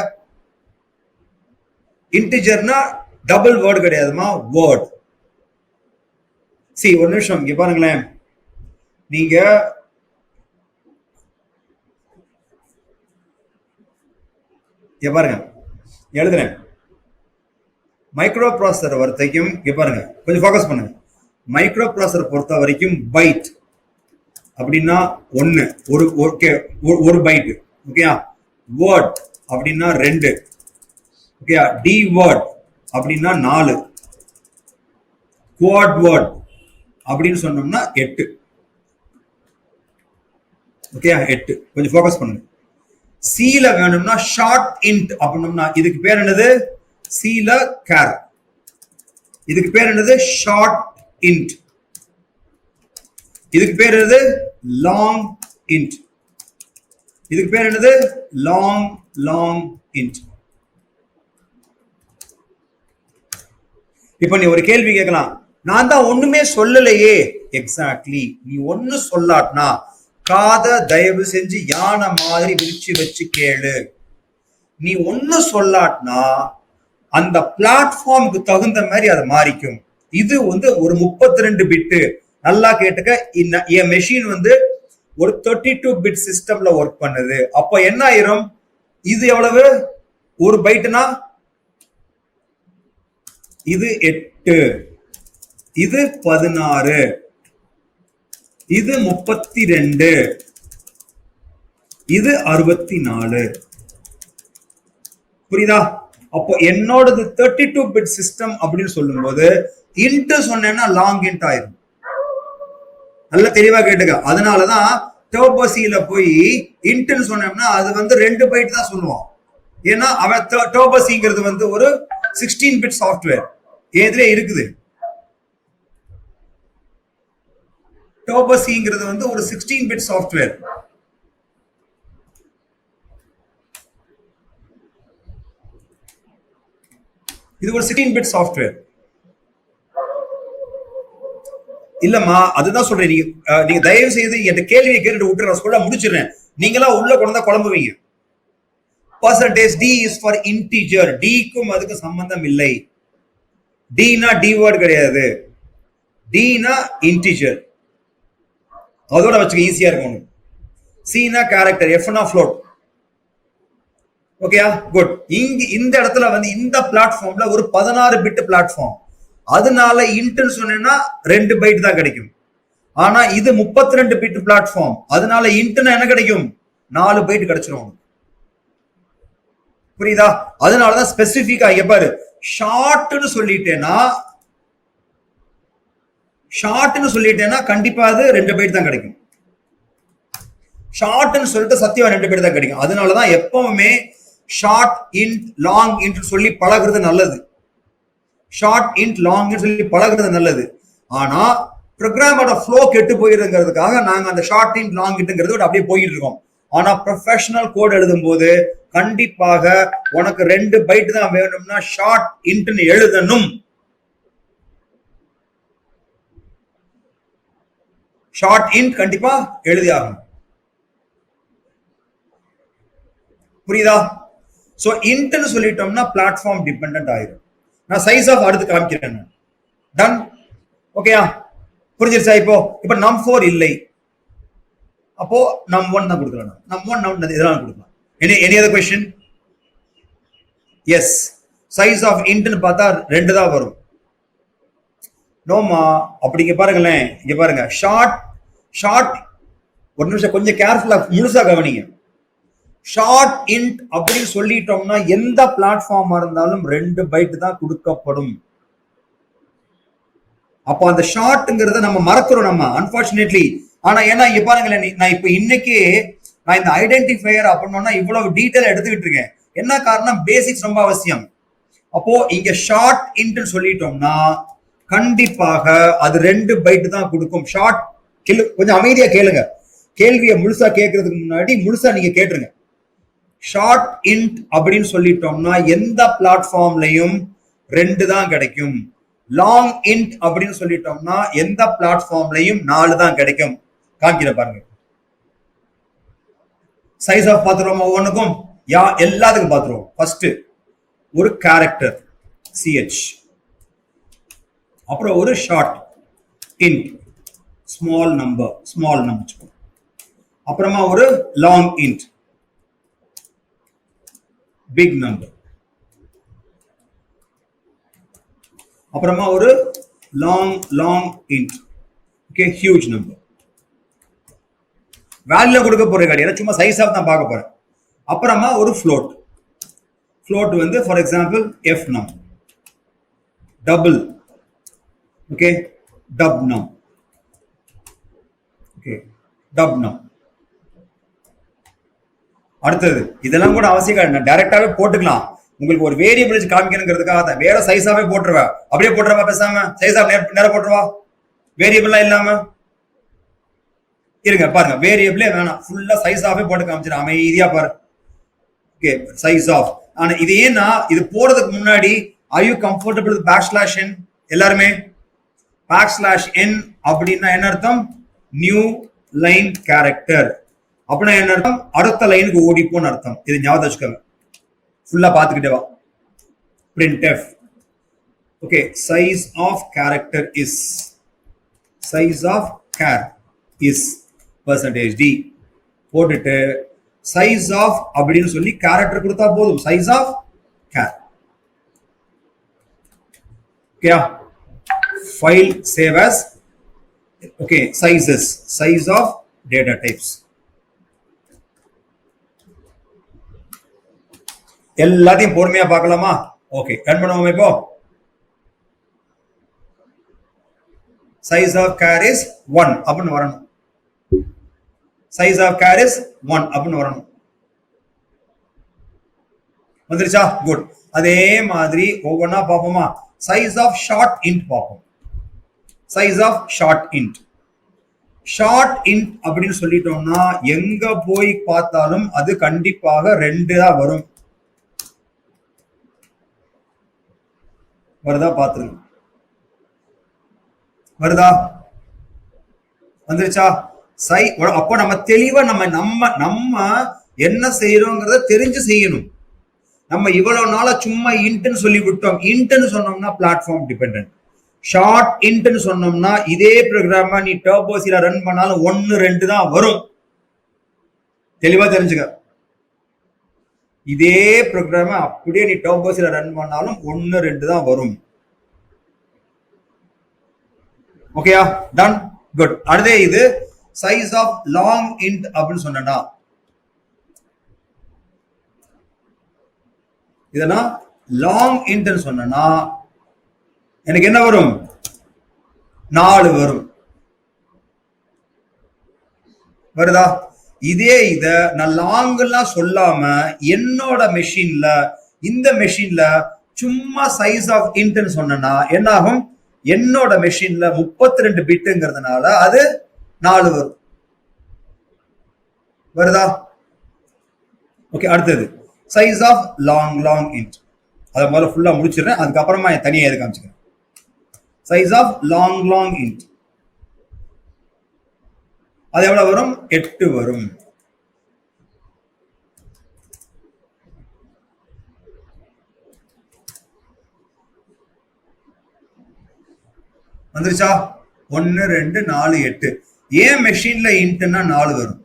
இன்டிஜர்னா டபுள் வேர்டு கிடையாதுமா, வேர்ட். ஒரு நிமிஷம் இங்க பாருங்களேன். நீங்க பாருங்க எழுதுறேன். மைக்ரோ ப்ராசஸர் வரைக்கும் பாருங்க, கொஞ்சம் ஃபோக்கஸ் பண்ணுங்க. மைக்ரோ ப்ராசஸர் பொறுத்த வரைக்கும் பைட் அப்படின்னா 1, ஒரு பைட். ஓகேயா? வேர்ட் அப்படின்னா 2. ஓகேயா? டி வேர்ட் அப்படின்னா 4. குவாட் வேர்ட் அப்படின்னு சொன்னோம்னா 8. ஓகேயா? 8. கொஞ்சம் ஃபோக்கஸ் பண்ணுங்க. சீல வேணும்னா ஷார்ட் இன்ட் அப்படின்னா இதுக்கு பேர் என்னது? சீல கேர். இதுக்கு பேர் என்னது? Short int. இதுக்கு பேர் என்னது? Long int. இதுக்கு பேர் என்னது? Long int. இப்ப நீ ஒரு கேள்வி கேட்கலாம், நான் தான் ஒண்ணுமே சொல்லலையே. எக்ஸாக்ட்லி, நீ ஒண்ணு சொல்லாட்னா காத தயவு செஞ்சு யானை மாதிரி விரிச்சு வச்சு கேளு. நீ ஒண்ணு சொல்லாட்னா அந்த பிளாட்ஃபார்முக்கு தகுந்த மாதிரி அதை மாறிக்கும். இது ஒரு 32 பிட்டு. நல்லா கேட்டுக்க. என் மெஷின் ஒரு 32 பிட் சிஸ்டம்ல ஒர்க் பண்ணுது. அப்ப என்ன ஆயிரும்? இது எவ்வளவு? ஒரு பைட்னா இது 8, இது 16, இது 32, இது 64. புரியுதா? அப்போ என்னோடது 32 பிட் சிஸ்டம் அப்படின்னு சொல்லும் போது இன்ட் சொன்னேன்னா லாங் இன்ட் ஆயிரும். நல்ல தெளிவா கேட்டுக்க. அதனாலதான் டர்போ சில போய் இன்ட்னு சொன்னோம்னா அது 2 பைட் தான் சொல்லுவான். ஏன்னா அவன் டர்போ சிங்கிறது ஒரு 16 பிட் சாஃப்ட்வேர் ஏதுல இருக்குது. டர்போ சிங்கிறது ஒரு 16 பிட் சாஃப்ட்வேர். இது ஒரு 16 பிட் சாஃப்ட்வேர். இல்லம்மா, அதுதான் சொல்றேன். நீங்க தயவு செய்து என் கேள்வியை கேட்டுட்டு விட்டு நான் சொல்ல முடிச்சிடுறேன். நீங்களா உள்ள கொண்டு குழம்புவீங்க. Percentage D is for integer. டிக்கும் அதுக்கு சம்பந்தம் இல்லை. டினா டி வேர்ட் கிடையாது. டினா இன்டிஜர். அதோட வச்சுக்க, ஈஸியா இருக்கும். சீனா கேரக்டர், எஃப்னா ஃப்ளோட். ஓகேயா? குட். இந்த இடத்துல இந்த பிளாட்ஃபார்ம்ல ஒரு 16 பிட் பிளாட்ஃபார்ம். அதனால இன்ட்னு சொன்னேன்னா 2 பைட் தான் கிடைக்கும். ஆனா இது 32 பிட் பிளாட்ஃபார்ம். அதனால இன்ட்னா என்ன கிடைக்கும்? 4 பைட் கிடைச்சிரும். புரியுதா? அதனாலதான் ஸ்பெசிபிக்கா பாரு, ஷார்ட்னு சொல்லிட்டேன்னா கண்டிப்பா அது 2 பைட் தான் கிடைக்கும். ஷார்ட்னு சொல்லிட்டு சத்தியம் 2 பைட் தான் கிடைக்கும். அதனாலதான் எப்பவுமே ஷார்ட் இன்ட் லாங் இன்ட் சொல்லி பழகுறது நல்லது. ஷார்ட் இன்ட் லாங் சொல்லி பழகுறது நல்லது. ஆனா ப்ரோக்ராமோட ஃப்ளோ கெட்டு போயிருங்கிறதுக்காக நாங்க அந்த ஷார்ட் இன்ட் லாங் இன்ட்ங்கிறது அப்படியே போயிட்டு இருக்கோம். ஆனா ப்ரொஃபஷனல் கோட் எழுதும் போது கண்டிப்பாக உனக்கு 2 பைட் தான் வேணும்னா ஷார்ட் இன்ட்னு எழுதணும். ஷார்ட் இன்ட் கண்டிப்பா எழுதி ஆகணும். புரியுதா? சோ இன்ட்னு சொல்லிட்டோம்னா பிளாட்ஃபார்ம் டிபெண்டன்ட் ஆயிடும். நான் சைஸ் ஆஃப் அடுத்து காமிக்கிறேன். டன். ஓகேயா? புரிஞ்சிருச்சா? இப்போ num4 இல்லை. அப்போ num1 தான் கொடுக்கலாம். num1 இதெல்லாம் கொடுக்கலாம். Any other question? Yes. Size of இன்ட்னு பார்த்தா 2 தான் வரும். நோமா, அப்படி பாருங்களேன். இங்க பாருங்க, ஷார்ட் ஒரு நிமிஷம் கொஞ்சம் கேர்ஃபுல்லா முழுசா கவனிங்க. ஷார்ட் இன்ட் அப்படின்னு சொல்லிட்டோம்னா எந்த பிளாட்ஃபார்மா இருந்தாலும் 2 பைட் தான் கொடுக்கப்படும். அப்போ அந்த ஷார்ட்ங்கிறத நம்ம மறக்கிறோம் நம்ம, அன்பார்ச்சுனேட்லி. ஆனா ஏன்னா இங்க பாருங்களேன், நான் இப்ப இன்னைக்கு நான் இந்த ஐடென்டிஃபையர் அப்படின்னா இவ்வளவு டீட்டெயில் எடுத்துக்கிட்டு இருக்கேன். என்ன காரணம்? பேசிக்ஸ் ரொம்ப அவசியம். அப்போ இங்க ஷார்ட் இன்ட் சொல்லிட்டோம்னா கண்டிப்பாக அது 2 பைட் தான் கொடுக்கும். ஷார்ட் கொஞ்சம் அமைதியா கேளுங்க, கேள்வியை முழுசா கேட்கறதுக்கு முன்னாடி முழுசா நீங்க கேட்டுருங்க. ஷார்ட் இன்ட் அப்படின்னு சொல்லிட்டோம்னா எந்த பிளாட்ஃபார்ம்லயும் 2 தான் கிடைக்கும். லாங் இன்ட் அப்படின்னு சொல்லிட்டோம்னா எந்த பிளாட்ஃபார்ம்லயும் 4 தான் கிடைக்கும். காமிக்கிற பாருங்க. சைஸ் ஆஃப் பாத்துருவோம் ஒவ்வொன்றுக்கும், எல்லாத்துக்கும் பாத்துருவோம். ஃபர்ஸ்ட் ஒரு கேரக்டர் CH, அப்புறம் ஒரு ஷார்ட் இன்ட் ஸ்மால் நம்பர் அப்புறமா ஒரு லாங் இன்ட் பிக் நம்பர், அப்புறமா ஒரு long int okay huge number. வேல்யூல கொடுக்க போற கிடையாது, சும்மா சைஸ் ஆஃப் தான் பார்க்க போறேன். அப்புறமா ஒரு ஃப்ளோட் வந்து for example f num, double okay dub num okay dub num. அடுத்தது இதெல்லாம் கூட அவசியம் கிடையாது, டைரக்டாவே போட்டுக்கலாம். உங்களுக்கு ஒரு வேரியபிள் வச்சு காமிக்கணுங்கிறதுக்காக தான் வேற சைஸாவே போட்டுருவா. அப்படியே போட்டுருவா, பேசாம சைஸா நேரம் போட்டுருவா, வேரியபிள்லாம் இல்லாம இருங்க. பாருங்க, வேரியபிளே வேணாம், ஃபுல்லா சைஸாவே போட்டு காமிச்சிடும். அமைதியா பாரு. Okay size of. ஆனா இது ஏன்னா இது போறதுக்கு முன்னாடி are you comfortable with \n? எல்லாருமே \n அப்படின்னா என்ன அர்த்தம்? நியூ லைன் கேரக்டர் அப்படின்னா என்ன அர்த்தம்? அடுத்த லைனுக்கு ஓடிப்போன்னு அர்த்தம். இது ஞாபகம் வச்சுக்கோங்க, ஃபுல்லா பாத்துக்கிட்டே வா. printf okay size of character is %d போட்டுட்டு size of அப்படின்னு சொல்லி கேரக்டர் கொடுத்தா போதும். size of char क्या file save as okay size of data types. எல்லாத்தையும் பொறுமையா பார்க்கலாமா? ஓகே ரன் பண்ணுவோம். இப்போ size of char is 1 அப்படின்னு வரணும். size of char is 1 அப்படின்னு வரணும். வந்துருச்சா? குட். அதே மாதிரி ஒவ்வொன்னா பார்ப்போமா? size of short int பார்ப்போம். size of short int அப்படின்னு சொல்லிட்டோம்னா எங்க போய் பார்த்தாலும் அது கண்டிப்பாக 2 தான் வரும். வருதா? பாத்துருங்க. வருதா? வந்துருச்சா? அப்போ நம்ம தெளிவா நம்ம என்ன செய்யறோங்கிறத தெரிஞ்சு செய்யணும். நம்ம இவ்வளவு நாளா சும்மா இன்ட்னு சொல்லி விட்டோம். இன்ட்னு சொன்னோம்னா பிளாட்ஃபார்ம் டிபெண்டன்ட். ஷார்ட் இன்ட்னு சொன்னோம்னா இதே ப்ரோக்ராம நீ டர்போசில ரன் பண்ணாலும் 1 2 தான் வரும். தெளிவா தெரிஞ்சுக்க. இதே ப்ரோக்ராம அப்படியே நீ டர்போசில ரன் பண்ணாலும் 1 2 தான் வரும். ஓகேயா? டன். குட். அடுத்தே இது சைஸ் ஆஃப் லாங் இன்ட் அப்படின்னு சொன்னா இதெல்லாம் லாங் இன்ட் சொன்னா எனக்கு என்ன வரும்? 4 வரும். வருதா? இதே இத நான் லாங் எல்லாம் சொல்லாம என்னோட மெஷின்ல இந்த மெஷின்ல சும்மா சைஸ் ஆஃப் இன்ட் சொன்னா என்ன ஆகும்? என்னோட மெஷின்ல 32 பிட்டுங்கிறதுனால அது 4 வரும். வருதா? ஓகே. அடுத்தது சைஸ் ஆஃப் லாங் இன்ட். அதை முதல்ல ஃபுல்லா முடிச்சிடுறேன், அதுக்கப்புறமா தனியாக எது காமிச்சுக்கிறேன். சைஸ் ஆஃப் லாங் இன்ட் அது எவ்வளவு வரும்? 8 வரும். வந்துருச்சா? 1 2 4 8. ஏன் மெஷின்ல இன்ட்னா 4 வரும்?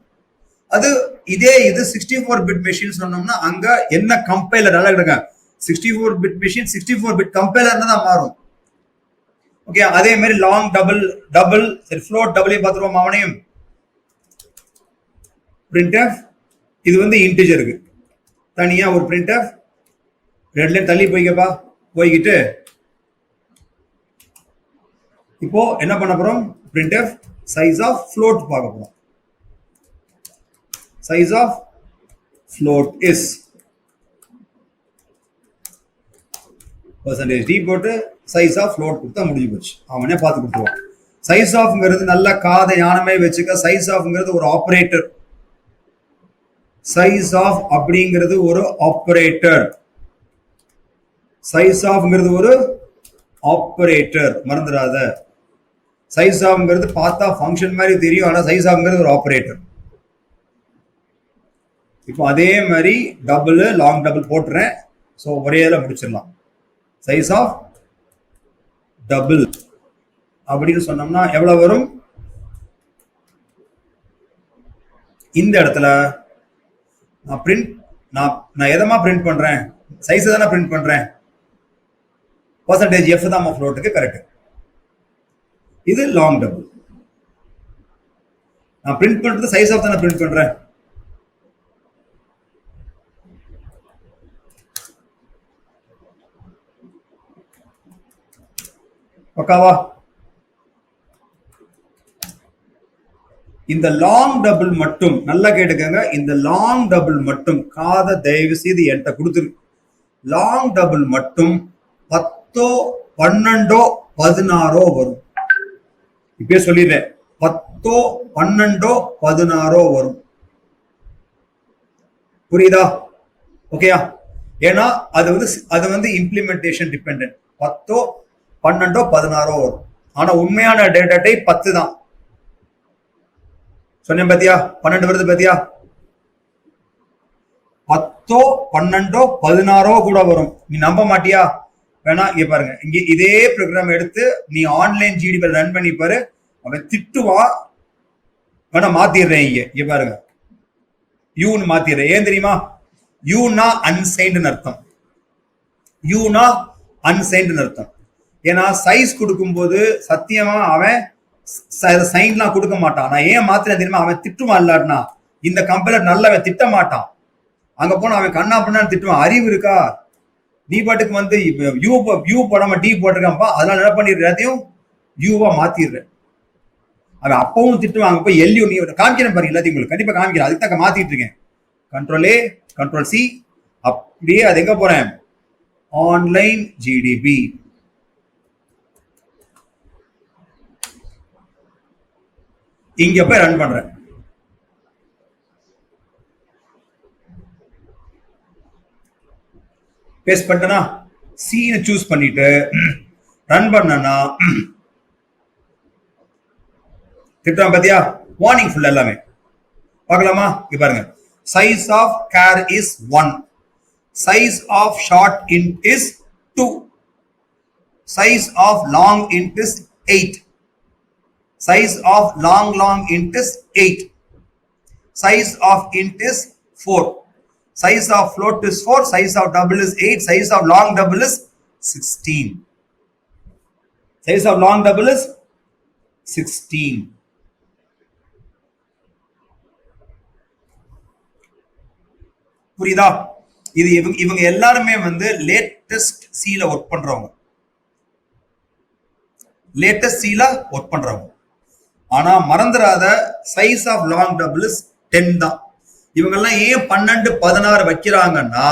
அது இதே இது 64 பிட் மெஷின் சொன்னோம்னா அங்க என்ன கம்பைலர் நல்லா எடுங்க. 64 பிட் மெஷின் 64 பிட் கம்பைலர்ல தான் மாறும். ஓகே. அதே மாதிரி லாங் டபுள் சரி ஃப்ளோட் டபுளையும் பார்த்துருவோம். அவனையும் printf இது வந்து இன்டிஜருக்கு தனியா ஒரு printf ரெண்டுல தள்ளி போய்க்கப்பா. போய்கிட்டு இப்போ என்ன பண்ண போறோம்? printf size of float பார்க்க போறோம். size of float is percentage d போட்டு சைஸ் ஆஃப் ஃப்ளோட் கொடுத்தா முடிஞ்சு போச்சு, அவனே பார்த்து கொடுத்துருவான். சைஸ் ஆஃப்ங்கிறது நல்ல காதை யானமே வச்சுக்க. சைஸ் ஆஃப்ங்கிறது ஒரு ஆப்ரேட்டர். சைஸ் ஆஃப் அப்படிங்கிறது ஒரு ஆப்ரேட்டர். சைஸ் ஆஃப்ங்கிறது ஒரு ஆப்ரேட்டர், மறந்துடாத. சைஸ் ஆஃப்ங்கிறது பார்த்தா ஃபங்க்ஷன் மாதிரி தெரியும், ஆனால் சைஸ் ஆஃப்ங்கிறது ஒரு ஆப்ரேட்டர். இப்போ அதே மாதிரி டபுள் லாங் டபுள் போட்டுறேன். ஸோ ஒரே இதில் முடிச்சிடலாம். சைஸ் ஆஃப் டபுள் அப்படின்னு சொன்னோம்னா எவ்வளவு வரும்? இந்த இடத்துல நான் பிரிண்ட் நான் எதமா பிரிண்ட் பண்றேன்? சைஸ் தானே பிரிண்ட் பண்றேன். பர்சன்டேஜ் எஃப் தான் ஃப்ளோட்டுக்கு கரெக்ட். இது லாங் டபுள். நான் பிரிண்ட் பண்றது சைஸ் ஆஃப் தானே பிரிண்ட் பண்றேன். ஓகேவா? இந்த லாங் டபுள் மட்டும் நல்லா கேட்டுக்கங்க. இந்த லாங் டபுள் மட்டும் காதை தயவு செய்து என்கிட்ட கொடுத்துரு. லாங் டபுள் மட்டும் 10 12 16 வரும். இப்பயே சொல்லிடுறேன், 10 12 16 வரும். புரியுதா? ஓகேயா? ஏன்னா அது வந்து இம்ப்ளிமெண்டேஷன் டிபெண்டன்ட். 10 12 16 வரும். ஆனா உண்மையான டேட்டா டைப் 10 தான். சொன்னேன் பாத்தியா? 12 வருது பாத்தியா? 10 12 16 கூட வரும். நீ நம்ப மாட்டியா? வேணா இங்க பாருங்க, இங்க இதே ப்ரோக்ராம் எடுத்து நீ ஆன்லைன் ஜிடிபி ரன் பண்ணி பாரு, அவன் திட்டுவான். வேணா மாத்திடுறேன். இங்க பாருங்க, யூன்னு மாத்திடுறேன். ஏன் தெரியுமா? யூனா அன்சைன்டு அர்த்தம். யூனா அன்சைன்டு அர்த்தம். ஏன்னா சைஸ் கொடுக்கும்போது சத்தியமா அவன் சைன்லாம் கொடுக்க மாட்டான். நான் ஏன் மாத்திரம் தெரியுமா? அவன் திட்டுவான். இல்லாட்டினா இந்த கம்பெனில நல்லவன் திட்ட மாட்டான். அங்க போனா அவன் கண்ணா பண்ணான்னு திட்டுவான். அறிவு இருக்கா? நீ பாட்டுக்கு வந்து யூ போடாம டி போட்டிருக்கான்ப்பா, அதனால என்ன பண்ணிடுற, எல்லாத்தையும் யூவா மாத்திடுற. அவன் அப்பவும் திட்டுவான். அங்க போய் எல்யூ நீ காமிக்கிறேன் பாருங்க, எல்லாத்தையும் உங்களுக்கு கண்டிப்பா காமிக்கிறேன். அதுக்கு தான் மாத்திட்டு இருக்கேன். கண்ட்ரோல் ஏ கண்ட்ரோல் சி, அப்படியே அது எங்க போறேன்? Online GDP. இங்க போய் ரன் பண்றேன். பேஸ்ட் பண்ணனா சீனை சூஸ் பண்ணிட்டு ரன் பண்ணனா திட்டம் பாத்தியா? வார்னிங் ஃபுல் எல்லாமே பார்க்கலாமா? இங்க பாருங்க, size of char is 1, size of short int is 2, size of long int is 8, size of long int is 8, size of int is 4, size of float is 4, size of double is 8, size of long double is 16, size of long double is 16. புரியுதா? இது இவங்க எல்லாருமே வந்து latest சீல work பண்றவங்க. Latest சீல work பண்றவங்க. ஆனா மறந்துடாத, size of long double is 10 தான். இவங்கெல்லாம் ஏன் 12 16 வைக்கிறாங்கன்னா,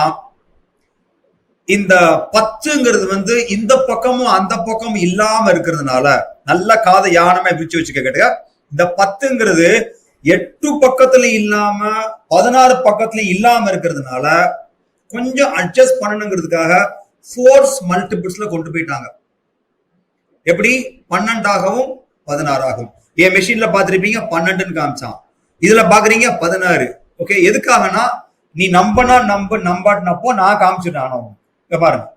இந்த 10ங்கிறது வந்து இந்த பக்கமும் அந்த பக்கமும் இல்லாம இருக்கிறதுனால, நல்ல காதை யானமே பிரிச்சு வச்சுக்க கேட்டுக்க. இந்த 10ங்கிறது 8 பக்கத்துல இல்லாம 16 பக்கத்துல இல்லாம இருக்கிறதுனால கொஞ்சம் அட்ஜஸ்ட் பண்ணணுங்கிறதுக்காக ஃபோர்ஸ் மல்டிபிள்ஸ்ல கொண்டு போயிட்டாங்க. எப்படி? 12 ஆகவும் 16 ஆகும். என் மெஷின்ல பாத்திருப்பீங்க 12ன்னு காமிச்சான், இதுல பாக்குறீங்க 16. ஓகே, எதுக்காகனா நீ நம்பனா நம்பாட்டினப்போ நான் காமிச்சுட்டானோ. இங்க பாருங்க,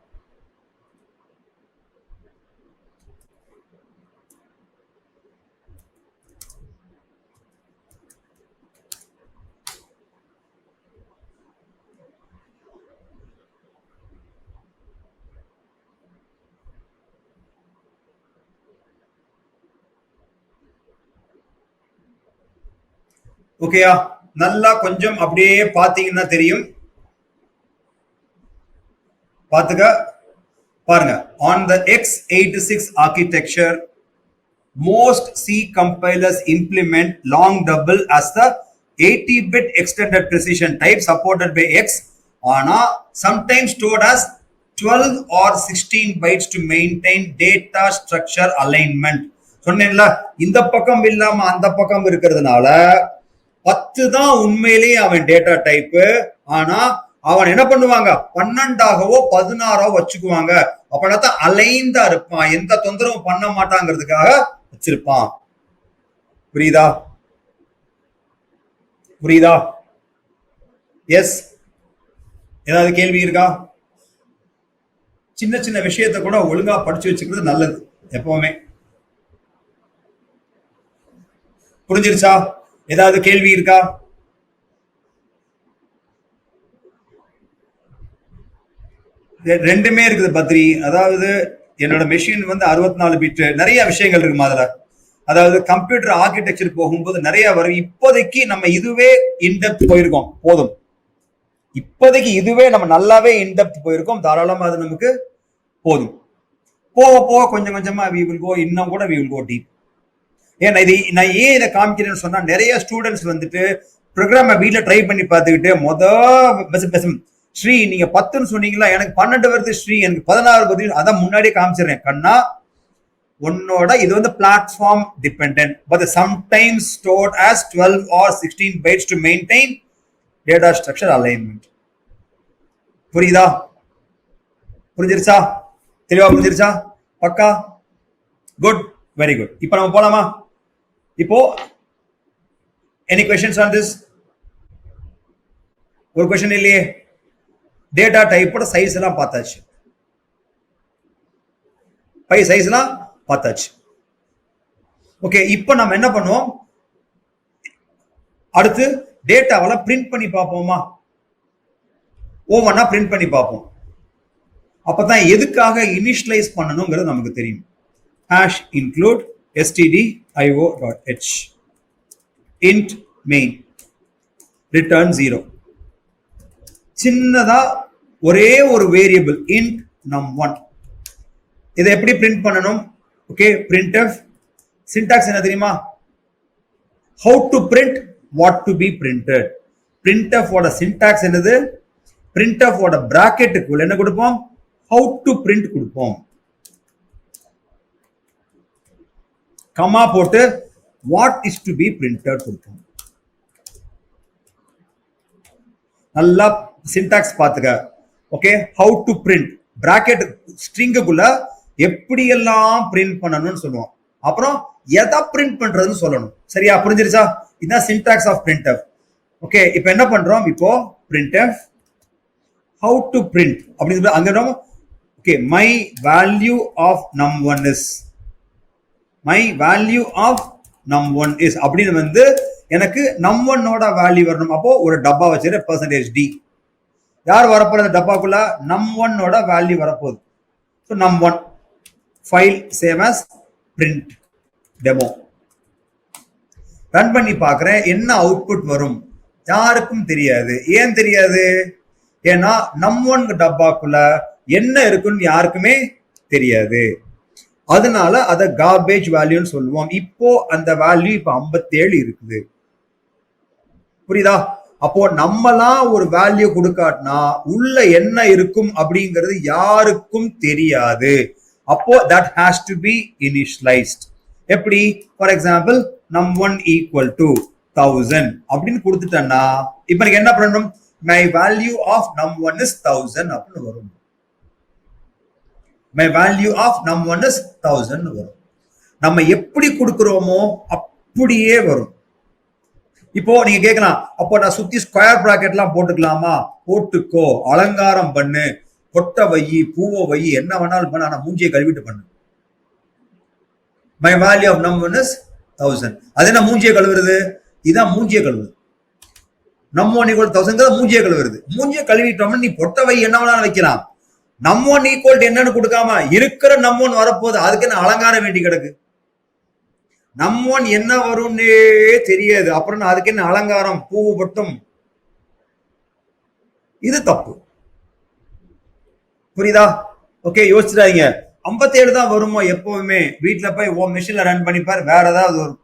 ஓகேயா? நல்லா கொஞ்சம் அப்படியே பாத்தீங்கன்னா தெரியும். பாத்துக்க பாருங்க. On the x86 architecture, most C compilers implement long double as the 80-bit extended precision type supported by X, ஆனா sometimes stored as 12 or 16 bytes to maintain data structure alignment. சொன்னேன்ல, இந்த பக்கம் இல்லாம அந்த பக்கம் இருக்கிறதுனால 10 தான் உண்மையிலேயே அவன் டேட்டா டைப்பு. ஆனா அவன் என்ன பண்ணுவாங்க, 12ஆகவோ 16ஆவோ வச்சுக்குவாங்க. அப்படின்னா அலைந்தா இருப்பான், எந்த தொந்தரவும் பண்ண மாட்டாங்கிறதுக்காக வச்சிருப்பான். புரியுதா? புரியுதா? எஸ். ஏதாவது கேள்வி இருக்கா? சின்ன சின்ன விஷயத்த கூட ஒழுங்கா படிச்சு வச்சுக்கிறது நல்லது எப்பவுமே. புரிஞ்சிருச்சா? ஏதாவது கேள்வி இருக்கா? ரெண்டுமே இருக்குது பத்ரி. அதாவது என்னோட மெஷின் வந்து 64 பிட், நிறைய விஷயங்கள் இருக்குமா அதுல. அதாவது கம்ப்யூட்டர் ஆர்கிடெக்சர் போகும்போது நிறைய வரும். இப்போதைக்கு நம்ம இதுவே இன்டெப்த் போயிருக்கோம், போதும். இப்போதைக்கு இதுவே நம்ம நல்லாவே இன்டெப்த் போயிருக்கோம், தாராளமா அது நமக்கு போதும். போக போக கொஞ்சம் கொஞ்சமா we will go, இன்னும் கூட we will go deep. ஏன்னா இது நான் ஏன் இதை காமிக்கிறேன்னு சொன்னா, நிறைய ஸ்டூடெண்ட்ஸ் வந்துட்டு ப்ரோக்ராம வீட்டுல ட்ரை பண்ணி பார்த்துக்கிட்டு ஸ்ரீ நீங்க 10ன்னு சொன்னீங்களா, எனக்கு 12 வருது ஸ்ரீ, எனக்கு 16 வருது. அதான் முன்னாடியே காமிச்சிடுறேன் கண்ணா, உன்னோட இது வந்து platform dependent, but sometimes stored as 12 or 16 bytes to maintain data structure alignment. புரியுதா? புரிஞ்சிருச்சா? தெளிவா புரிஞ்சிருச்சா? பக்கா? Good, very good. இப்போ நம்ம போலாமா? இப்போ எனி क्वेश्चंस ஆன் திஸ்? ஒரு क्वेश्चन இல்லையே. டேட்டா டைப்போட சைஸ் எல்லாம் பார்த்தாச்சு, பை சைஸ் எல்லாம் பார்த்தாச்சு. ஓகே, இப்போ நம்ம என்ன பண்ணுவோம், அடுத்து டேட்டாவெல்லாம் பிரிண்ட் பண்ணி பார்ப்போமா? ஒவ்வொன்னா பிரிண்ட் பண்ணி பார்ப்போம். அப்பதான் எதுக்காக இனிஷியலைஸ் பண்ணணுங்கிறது நமக்கு தெரியும். hash include stdio.h int main return 0. சின்னதா ஒரே ஒரு வேரியபிள் int num1. இதை எப்படி பிரிண்ட் பண்ணணும்? ஓகே, printf syntax என்ன தெரியுமா? how to print what to be printed. printf ஓட syntax என்னது? printf ஓட பிராக்கெட்டுக்குள்ள என்ன கொடுப்போம்? how to print கொடுப்போம். கமா போட்டு what is to be printed கொடுப்போம். நல்லா syntax பாத்துக்க. Okay, how to print bracket ஸ்ட்ரிங்குக்குள்ள எப்படி எல்லாம் பிரிண்ட் பண்ணணும்னு சொல்லுவோம். அப்புறம் எதை பிரிண்ட் பண்றதுன்னு சொல்லணும். சரியா? புரிஞ்சிருச்சா? இதுதான் syntax of printf. ஓகே, இப்போ என்ன பண்றோம், இப்போ printf how to print அப்படின்னு அங்க okay, my value of num1 is my value of num1 is அப்படின்னு வந்து எனக்கு num1 ஓட வேல்யூ வரணும். அப்போ ஒரு டப்பா வச்சிரு %d. யார் வரப்போற அந்த டப்பாக்குள்ள? num1 ஓட வேல்யூ வரப்போகுது. So num1 file same as print demo. Run பண்ணி பார்க்குறேன், என்ன அவுட்புட் வரும் யாருக்கும் தெரியாது. ஏன் தெரியாது? ஏன்னா num1 டப்பாக்குள்ள என்ன இருக்குன்னு யாருக்குமே தெரியாது. அதனால அதை கார்பேஜ் வேல்யூன்னு சொல்லுவோம். இப்போ அந்த வேல்யூ இப்போ 57 இருக்குது. புரியுதா? அப்போ நம்மலாம் ஒரு வேல்யூ கொடுக்காட்டினா உள்ள என்ன இருக்கும் அப்படிங்கிறது யாருக்கும் தெரியாது. அப்போ that has to be initialized. எப்படி? For example num1 equal to 1000 அப்படின்னு கொடுத்துட்டேன்னா இப்போ எனக்கு என்ன பண்ணணும்? my value of num1 is 1000 அப்படின்னு வரும். my value of num1 is 1000 வரும். நம்ம எப்படி கொடுக்கிறோமோ அப்படியே வரும். இப்போ நீங்க கேட்கலாம், அப்போ நான் சுத்தி ஸ்கொயர் பிராக்கெட்லாம் போட்டுக்கலாமா? போட்டுக்கோ, அலங்காரம் பண்ணு, கொட்டை வை, பூவை வை, என்ன வேணாலும் பண்ணு, ஆனா மூஞ்சியை கழுவிட்டு பண்ணு. my value of num1 is 1000. அது என்ன மூஞ்சியை கழுவுறது? இதான் மூஞ்சியை கழுவுது. num1 equal to 1000 மூஞ்சியை கழுவுறது. மூஞ்சியை கழுவிட்டோம்னா நீ பொட்டை வை, என்ன வேணாலும் வைக்கலாம். num1 equal to என்னன்னு கொடுக்காம இருக்கிற num1 வரப்போகுது, அதுக்கு என்ன அலங்காரம் வேண்டி கிடக்கு? num1 என்ன வரும்னே தெரியாது, அப்புறம் அதுக்கு என்ன அலங்காரம், பூவு பொட்டும்? இது தப்பு. புரியுதா? ஓகே, யோசிச்சுடாதீங்க 57 தான் வருமோ எப்பவுமே. வீட்டுல போய் ஓ மிஷின்ல ரன் பண்ணிப்பாரு, வேற ஏதாவது வரும்.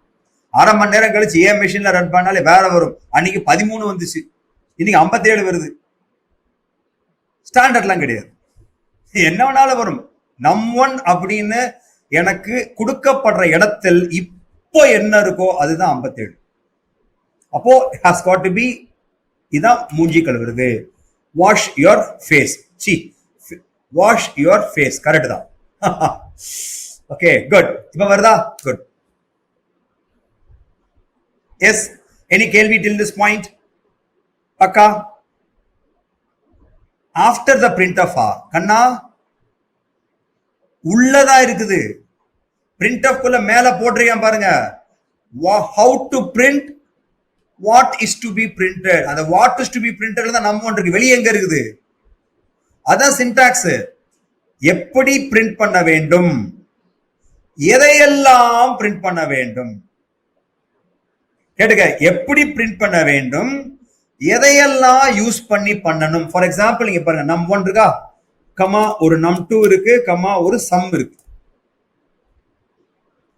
அரை மணி நேரம் கழிச்சு ஏன் மிஷின்ல ரன் பண்ணாலே வேற வரும். அன்னைக்கு 13 வந்துச்சு, இன்னைக்கு 57 வருது. ஸ்டாண்டர்ட்லாம் கிடையாது. என்ன வேணாலும் வரும். நம்1 அப்படின்னு எனக்கு கொடுக்கப்படுற இடத்தில் இப்போ என்ன இருக்கோ அதுதான் 57. அப்போ has got to be இதான் மூஞ்சி கழுவுறது. Wash your face. See wash your face correct தான். Okay good. இப்ப வருதா? குட். எஸ் எனி கேள்வி till this point? பக்கா? ஆஃப்டர் த பிரிண்ட் ஆஃப் கண்ணா உள்ளதா இருக்குது. பிரிண்ட் ஆஃப் குள்ள மேல போட்டிருக்கேன் பாருங்க. how to print what is to be printed. அந்த what is to be printed தான் நம்ம இருக்கு. வெளியே எங்க இருக்குது? அதான் சின்டாக்ஸ். எப்படி பிரிண்ட் பண்ண வேண்டும், எதையெல்லாம் பிரிண்ட் பண்ண வேண்டும் கேட்டுக்க. எப்படி பிரிண்ட் பண்ண வேண்டும், எதையெல்லாம் யூஸ் பண்ணி பண்ணணும். ஃபார் எக்ஸாம்பிள் இங்க பாருங்க, நம்1 இருக்கா, கமா ஒரு நம்2 இருக்கு, கமா ஒரு சம் இருக்கு.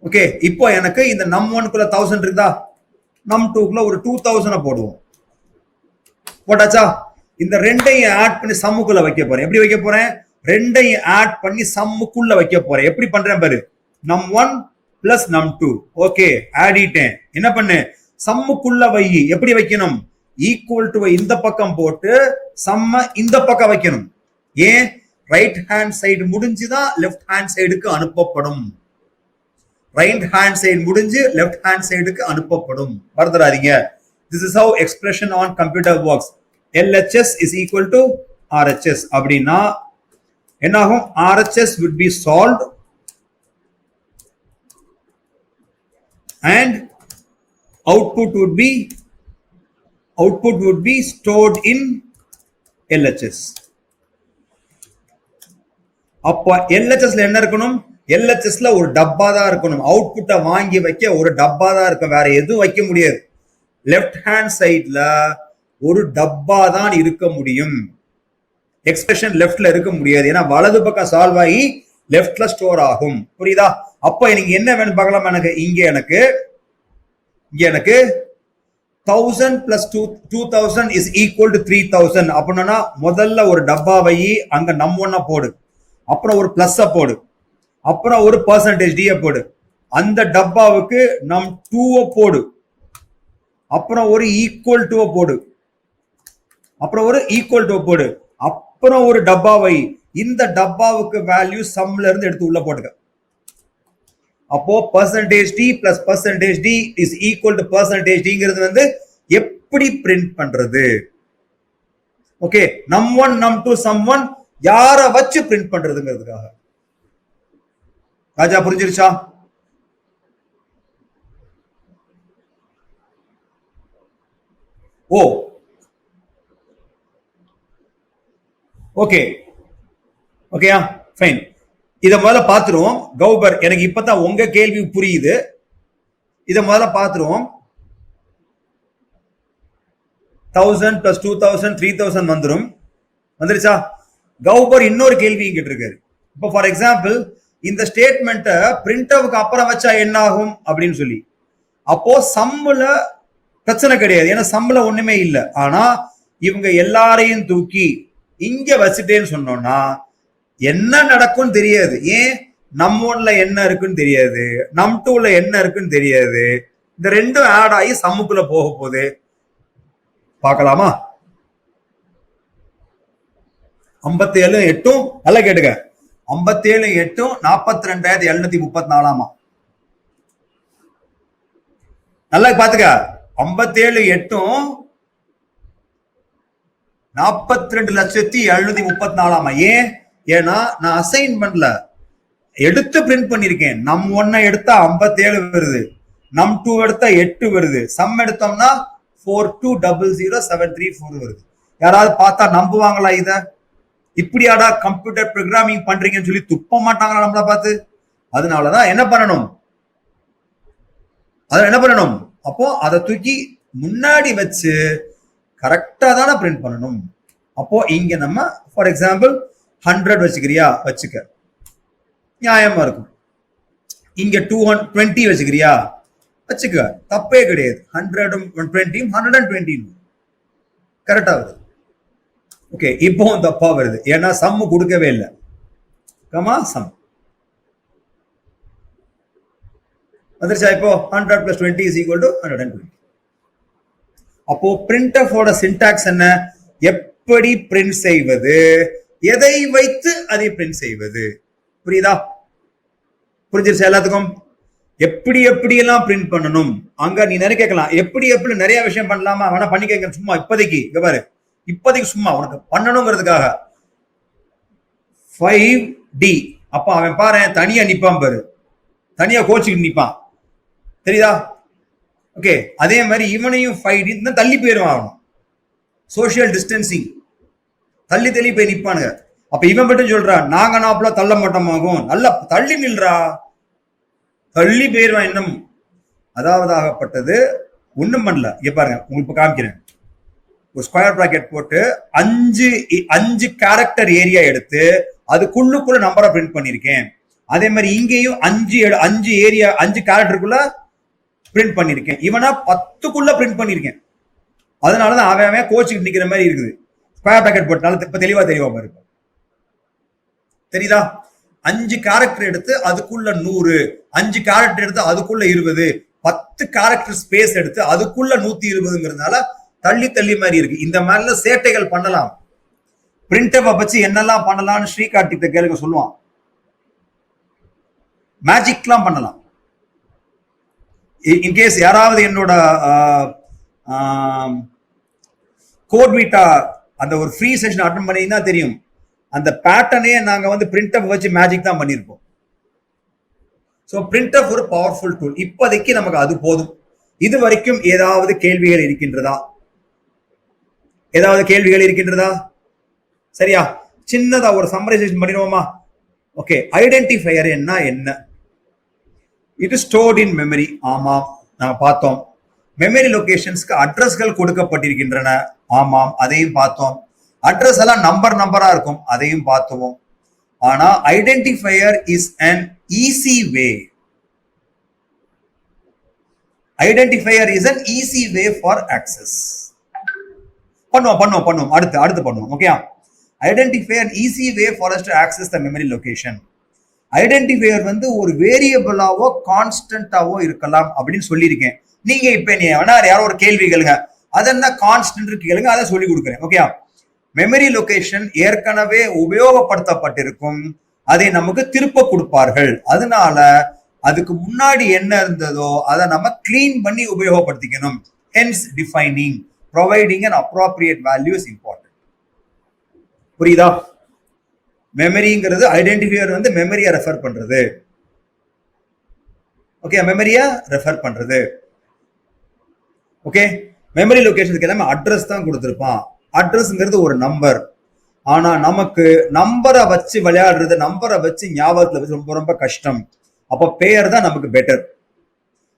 ஓகே, இப்போ எனக்கு இந்த நம்1குள்ள 1000 இருக்குதா, நம்2குள்ள ஒரு 2000 போடுவோம். போட்டாச்சா? இந்த ரெண்டையும் ஆட் பண்ணி சம்முக்குள்ள வைக்க போறேன். எப்படி வைக்க போறேன்? ரெண்டையும் ஆட் பண்ணி சம்முக்குள்ள வைக்க போறேன். எப்படி பண்றேன் பாரு. நம்1 பிளஸ் நம்2. ஓகே, ஆடிட்டேன். என்ன பண்ணு, சம்முக்குள்ள வை. எப்படி வைக்கணும்? ஈக்குவல் டு இந்த பக்கம் போட்டு சம்ம இந்த பக்கம் வைக்கணும். ஏன்? ரைட் ஹேண்ட் சைடு முடிஞ்சுதான் லெஃப்ட் ஹேண்ட் சைடுக்கு அனுப்பப்படும். ரைட் ஹேண்ட் சைடு முடிஞ்சு லெஃப்ட் ஹேண்ட் சைடுக்கு அனுப்பப்படும். மறந்துடாதீங்க. This is how expression on computer works. LHS is equal to RHS. அப்படின்னா என்ன ஆகும்? RHS would be solved and output would be stored in LHS. அப்ப LHSல என்ன இருக்கணும்? LHSல ஒரு டப்பா தான் இருக்கணும். அவுட்புட்டை வாங்கி வைக்க ஒரு டப்பா தான் இருக்கும், வேற எதுவும் வைக்க முடியாது. லெஃப்ட் ஹேண்ட் சைட்ல ஒரு டப்பா தான் இருக்க முடியும். எக்ஸ்பிரஷன் லெஃப்ட்ல இருக்க முடியாது. ஏன்னா வலது பக்கம் சால்வ் ஆகி லெஃப்ட்ல ஸ்டோர் ஆகும். புரியுதா? அப்ப எனக்கு என்ன வேணும் பார்க்கலாம். இங்க எனக்கு 1000 plus 2000 is equal to 3000. அப்படின்னா முதல்ல ஒரு டப்பா வை, அங்க நம்1 போடு, அப்புறம் ஒரு பிளஸ் போடு, அப்புறம் ஒரு பர்சன்டேஜ் டி போடு, அந்த டப்பாவுக்கு நம்2 போடு, அப்புறம் ஒரு ஈக்குவல் டு போடு, அப்புறம் ஒரு ஈக்குவல் டு போடு, அப்புறம் ஒரு டப்பா வை. இந்த டப்பாவுக்கு வேல்யூ சம்ல இருந்து எடுத்து உள்ள போட்டுக்க. அப்போ percentage D plus percentage D is equal to percentage டிங்கிறது வந்து எப்படி பிரிண்ட் பண்றது? ஓகே, நம்1 நம்2 சம்1 யார வச்சு பிரிண்ட் பண்றதுங்கிறதுக்காக. ராஜா புரிஞ்சிருச்சா? ஓ ஓகே ஓகேயா, ஃபைன். இத முதல்ல பாத்துருவோம். கௌபர், எனக்கு இப்பதான் உங்க கேள்வி புரியுது. இத முதல்ல பாத்துருவோம். 1000 plus 2000 3000 வந்துரும். வந்துருச்சா? கௌபர் இன்னொரு கேள்வி கேட்டிருக்காரு. இப்போ ஃபார் எக்ஸாம்பிள் இந்த ஸ்டேட்மெண்ட்டை பிரிண்ட் அவுக்கு அப்புறம் வச்சா என்ன ஆகும் அப்படின்னு சொல்லி. அப்போ சம்முல பிரச்சனை கிடையாது, ஏன்னா சம்முல ஒண்ணுமே இல்லை. ஆனா இவங்க எல்லாரையும் தூக்கி இங்க வச்சுட்டேன்னு சொன்னோம்னா என்ன நடக்கும்னு தெரியாது. ஏன்? நம்1ல என்ன இருக்குன்னு தெரியாது, நம்2ல என்ன இருக்குன்னு தெரியாது. இந்த ரெண்டும் ஆட் ஆகி சம்முக்குள்ள போக போகுது. பார்க்கலாமா? 57 8 நல்லா கேட்டுக்க. 57 8 42,734. நல்லா பாத்துக்க. 57 8 42,734. ஏன்? ஏன்னா நான் அசைன் பண்ணல, எடுத்து பிரிண்ட் பண்ணிருக்கேன். நம்1 எடுத்தா 57 வருது, நம்2 எடுத்தா 8 வருது, சம் எடுத்தோம்னா 4200,734 வருது. யாராவது பார்த்தா நம்புவாங்களா? இத இப்படியாடா கம்ப்யூட்டர் ப்ரோக்ராமிங் பண்றீங்கன்னு சொல்லி துப்ப மாட்டாங்களா நம்மள பார்த்து? அதனாலதான் என்ன பண்ணணும், அப்போ அதை தூக்கி முன்னாடி வச்சு கரெக்டா தானே பிரிண்ட் பண்ணணும். அப்போ இங்க நம்ம ஃபார் எக்ஸாம்பிள் 100 வச்சுக்கிறியா, வச்சுக்க, நியாயமா இருக்கும். இங்க 220 வச்சுக்கிறியா, வச்சுக்க, தப்பே கிடையாது. 120 120 கரெக்டா வருது. ஓகே, இப்போ தப்பா வருது, ஏன்னா சம்மு கொடுக்கவே இல்லை. Comma sum. வந்துருச்சா? இப்போ 100 + 20 = 120. அப்போ printf ஓட சின்டாக்ஸ் என்ன? எப்படி பிரிண்ட் செய்வது, எதை வைத்து அதை பிரிண்ட் செய்வது. புரியுதா? புரிஞ்சிருச்சா எல்லாத்துக்கும்? எப்படி எப்படி எல்லாம் பிரிண்ட் பண்ணணும். அங்க நீ நிறைய கேட்கலாம், எப்படி எப்படி நிறைய விஷயம் பண்ணலாமா? வேணா பண்ணி கேட்க. சும்மா இப்போதைக்கு இங்க பாரு, இப்போதைக்கு சும்மா உனக்கு பண்ணணுங்கிறதுக்காக 5D. அப்ப அவன் பாரு தனியா நிப்பான் பாரு, தனியா கோச்சுக்கிட்டு நிப்பான். தெரியுதா? ஓகே. அதே மாதிரி இவனையும் 5D தள்ளி போயிருவான். அவனும் சோசியல் டிஸ்டன்சிங் தள்ளி தள்ளி போய் நிப்பானுங்க. அப்ப இவன் மட்டும் சொல்றான், நாங்க நாப்புல தள்ள மாட்டோமாகும். நல்லா தள்ளி நில்றா, தள்ளி போயிருவான். இன்னும் அதாவது ஆகப்பட்டது ஒண்ணும் பண்ணல. இங்க பாருங்க, உங்களுக்கு காமிக்கிறேன். ஒரு ஸ்கொயர் பிராக்கெட் போட்டு 5 கேரக்டர் ஏரியா எடுத்து அதுக்குள்ளுக்குள்ள நம்பரை பிரிண்ட் பண்ணிருக்கேன். அதே மாதிரி இங்கேயும் 5 ஏரியா 5 கேரக்டருக்குள்ள பிரிண்ட் பண்ணிருக்கேன். இவனா 10க்குள்ள பிரிண்ட் பண்ணிருக்கேன். அதனாலதான் அவன் கோச்சுக்கு நிக்கிற மாதிரி இருக்குது. ஸ்கொயர் பிராக்கெட் போட்டனால இப்ப தெளிவா பாரு. தெரியுதா? 5 கேரக்டர் எடுத்து அதுக்குள்ள 100, 5 கேரக்டர் எடுத்து அதுக்குள்ள 20, 10 கேரக்டர் ஸ்பேஸ் எடுத்து அதுக்குள்ள 120ங்கிறதுனால தள்ளி தள்ளி மாதிரி இருக்கு. இந்த மாதிரில சேட்டைகள் பண்ணலாம். பிரிண்டப் வச்சு என்னெல்லாம் பண்ணலாம்னு ஸ்ரீகார்த்திகிட்ட கேளுங்க, சொல்லுவான். மேஜிக்லாம் பண்ணலாம். இன்கேஸ் யாராவது என்னோட கோட் வீட்டா அந்த ஒரு ஃப்ரீ செஷன் அட்டன் பண்ணீங்கன்னா தெரியும், அந்த பேட்டர்னே நாங்க வந்து பிரிண்டப் வச்சு மேஜிக் தான் பண்ணியிருப்போம். ஸோ பிரிண்டப் ஒரு பவர்ஃபுல் டூல். இப்போதைக்கு நமக்கு அது போதும். இது வரைக்கும் ஏதாவது கேள்விகள் இருக்கின்றதா? ஏதாவது கேள்விகள் இருக்கின்றதா? சரியா? சின்னதா ஒரு சம்மரைசேஷன் பண்ணிடுவோமா? ஓகே. ஐடென்டிஃபையர் என்ன? இது ஸ்டோர்ட் இன் மெமரி. ஆமாம், நாம பார்த்தோம். மெமரி லொகேஷன்ஸ்க்கு அட்ரஸ்கள் கொடுக்கப்பட்டிருக்கின்றன. ஆமாம், அதையும் பார்த்தோம். அட்ரஸ் எல்லாம் நம்பரா இருக்கும், அதையும் பார்த்தோம். ஆனா identifier is an easy way. Identifier is an easy way for access. பண்ணுவோம். அடுத்து பண்ணுவோம். Okay. Identifier easy way for us to access the memory location. Identifier வந்து ஒரு வேரியபிளாவோ கான்ஸ்டன்டாவோ இருக்கலாம் அப்படின்னு சொல்லியிருக்கேன். நீங்க இப்ப நீ வேணா யாரோ ஒரு கேள்வி கேளுங்க, அது என்ன கான்ஸ்டன்ட் கேளுங்க, அதை சொல்லி கொடுக்குறேன். ஓகே. மெமரி லொகேஷன் ஏற்கனவே உபயோகப்படுத்தப்பட்டிருக்கும், அதை நமக்கு திருப்ப கொடுப்பார்கள். அதனால அதுக்கு முன்னாடி என்ன இருந்ததோ அதை நம்ம கிளீன் பண்ணி உபயோகப்படுத்திக்கணும். Hence defining providing an appropriate value is important. புரியுதா? மெமரிங்கிறது ஐடென்டிஃபையர் வந்து மெமரியை ரெஃபர் பண்றது. ஓகே, மெமரியை ரெஃபர் பண்றது. ஓகே. மெமரி லொகேஷனுக்கு எல்லாமே அட்ரஸ் தான் கொடுத்துருப்பான். அட்ரஸ்ங்கிறது ஒரு நம்பர். ஆனா நமக்கு நம்பரை வச்சு விளையாடுறது, நம்பரை வச்சு ஞாபகத்துல வச்சு ரொம்ப ரொம்ப கஷ்டம். அப்ப பெயர் தான் நமக்கு பெட்டர்.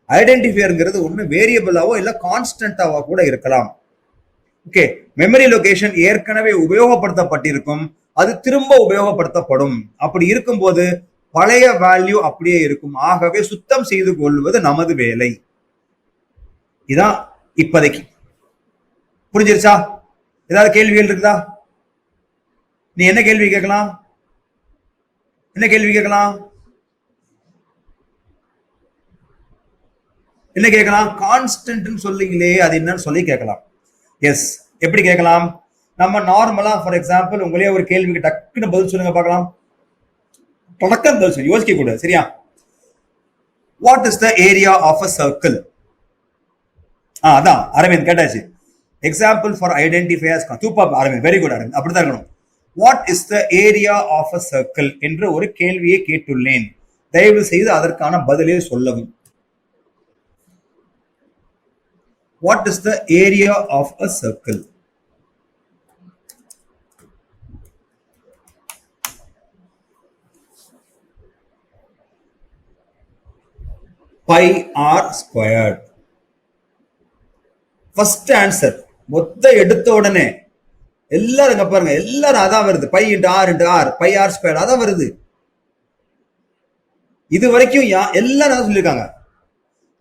ஐடென்டிஃபையர்ங்கிறது ஒண்ணு வேரியபிளாவோ இல்ல கான்ஸ்டன்டாவோ கூட இருக்கலாம். ஓகே. மெமரி லொகேஷன் ஏற்கனவே உபயோகப்படுத்தப்பட்டிருக்கும், அது திரும்ப உபயோகப்படுத்தப்படும். அப்படி இருக்கும்போது பழைய வேல்யூ அப்படியே இருக்கும். ஆகவே சுத்தம் செய்து கொள்வது நமது வேலை. இதான் இப்போதைக்கு. புரிஞ்சிருச்சா? ஏதாவது கேள்விகள் இருக்குதா? நீ என்ன கேள்வி கேட்கலாம்? என்ன கேட்கலாம்? கான்ஸ்டன்ட் சொல்லுங்களே, அது என்னன்னு சொல்லி கேட்கலாம். எஸ். எப்படி கேட்கலாம்? நம்ம நார்மலா ஃபார் எக்ஸாம்பிள் உங்களே ஒரு கேள்விக்கு டக்குன்னு பதில் சொல்லுங்க பார்க்கலாம். தொடக்கம் பதில் சொல்லு, யோசிக்க கூடாது. சரியா? What is the area of a circle? அதான் அரவிந்த் கேட்டாச்சு. Example for identifiers. Super Aravind, very good Aravind. அப்படிதான் இருக்கணும். What is the area of a circle என்று ஒரு கேள்வியை கேட்டுள்ளேன். தயவு செய்து அதற்கான பதிலே சொல்லவும். What is the area of a circle? pi r squared. First answer மொத்த எடுத்த உடனே எல்லாரும் இங்க பாருங்க, எல்லாரும் அதான் வருது. Pi into r into r, pi r square, அதான் வருது. இது வரைக்கும் எல்லாரும் சொல்லியிருக்காங்க.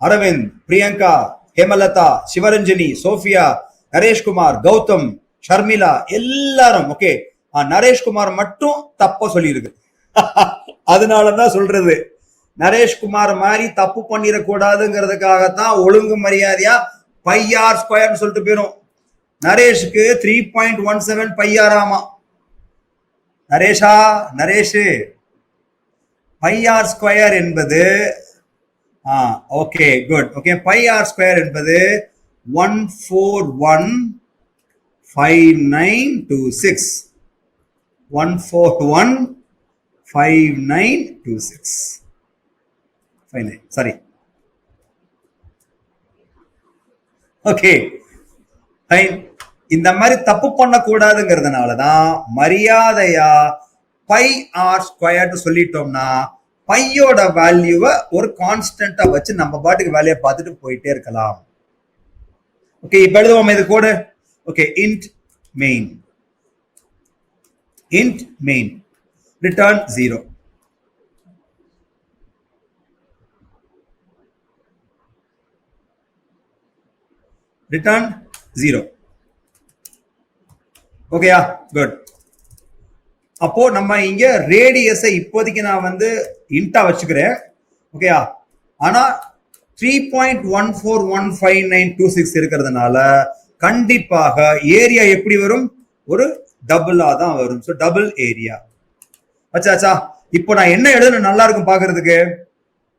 அரவிந்த், பிரியங்கா, ஹேமலதா, சிவரஞ்சனி, சோஃபியா, நரேஷ்குமார், கௌதம், ஷர்மிளா, எல்லாரும் ஓகே. நரேஷ்குமார் மட்டும் தப்பா சொல்லியிருக்கு. அதனாலதான் சொல்றது, நரேஷ்குமார் மாதிரி தப்பு பண்ணிடக்கூடாதுங்கிறதுக்காகத்தான் ஒழுங்கு மரியாதையா பையார் ஸ்கொயர்னு சொல்லிட்டு போயிடும். நரேஷுக்கு 3.17 பையாராமா. நரேஷு பையார் ஸ்கொயர் என்பது okay good. Okay, pi r square என்பது 1415926. 1415926. சாரி. Okay fine. இந்த மாதிரி தப்பு பண்ணக்கூடாதுங்கிறதுனாலதான் மரியாதையா பை ஆர் ஸ்கொயர்னு சொல்லிட்டோம்னா பையோட வேல்யூவை ஒரு கான்ஸ்டன்டா வச்சு நம்ம பாட்டுக்கு வேலையை பார்த்துட்டு போயிட்டே இருக்கலாம். ஓகே, இப்ப எழுதுவோம் இது code. Okay, int main return 0. return 0. ஓகேயா, குட். அப்போ நம்ம இங்க ரேடியஸை இப்போதைக்கு நான் வந்து இன்டா வச்சுக்கிறேன். ஓகேயா, ஆனா 3.141596 இருக்கிறதுனால கண்டிப்பாக ஏரியா எப்படி வரும்? ஒரு டபுளா தான் வரும். ஸோ டபுள் ஏரியா வச்சாச்சா. இப்போ நான் என்ன எழுதணும் நல்லா இருக்கும் பாக்குறதுக்கு?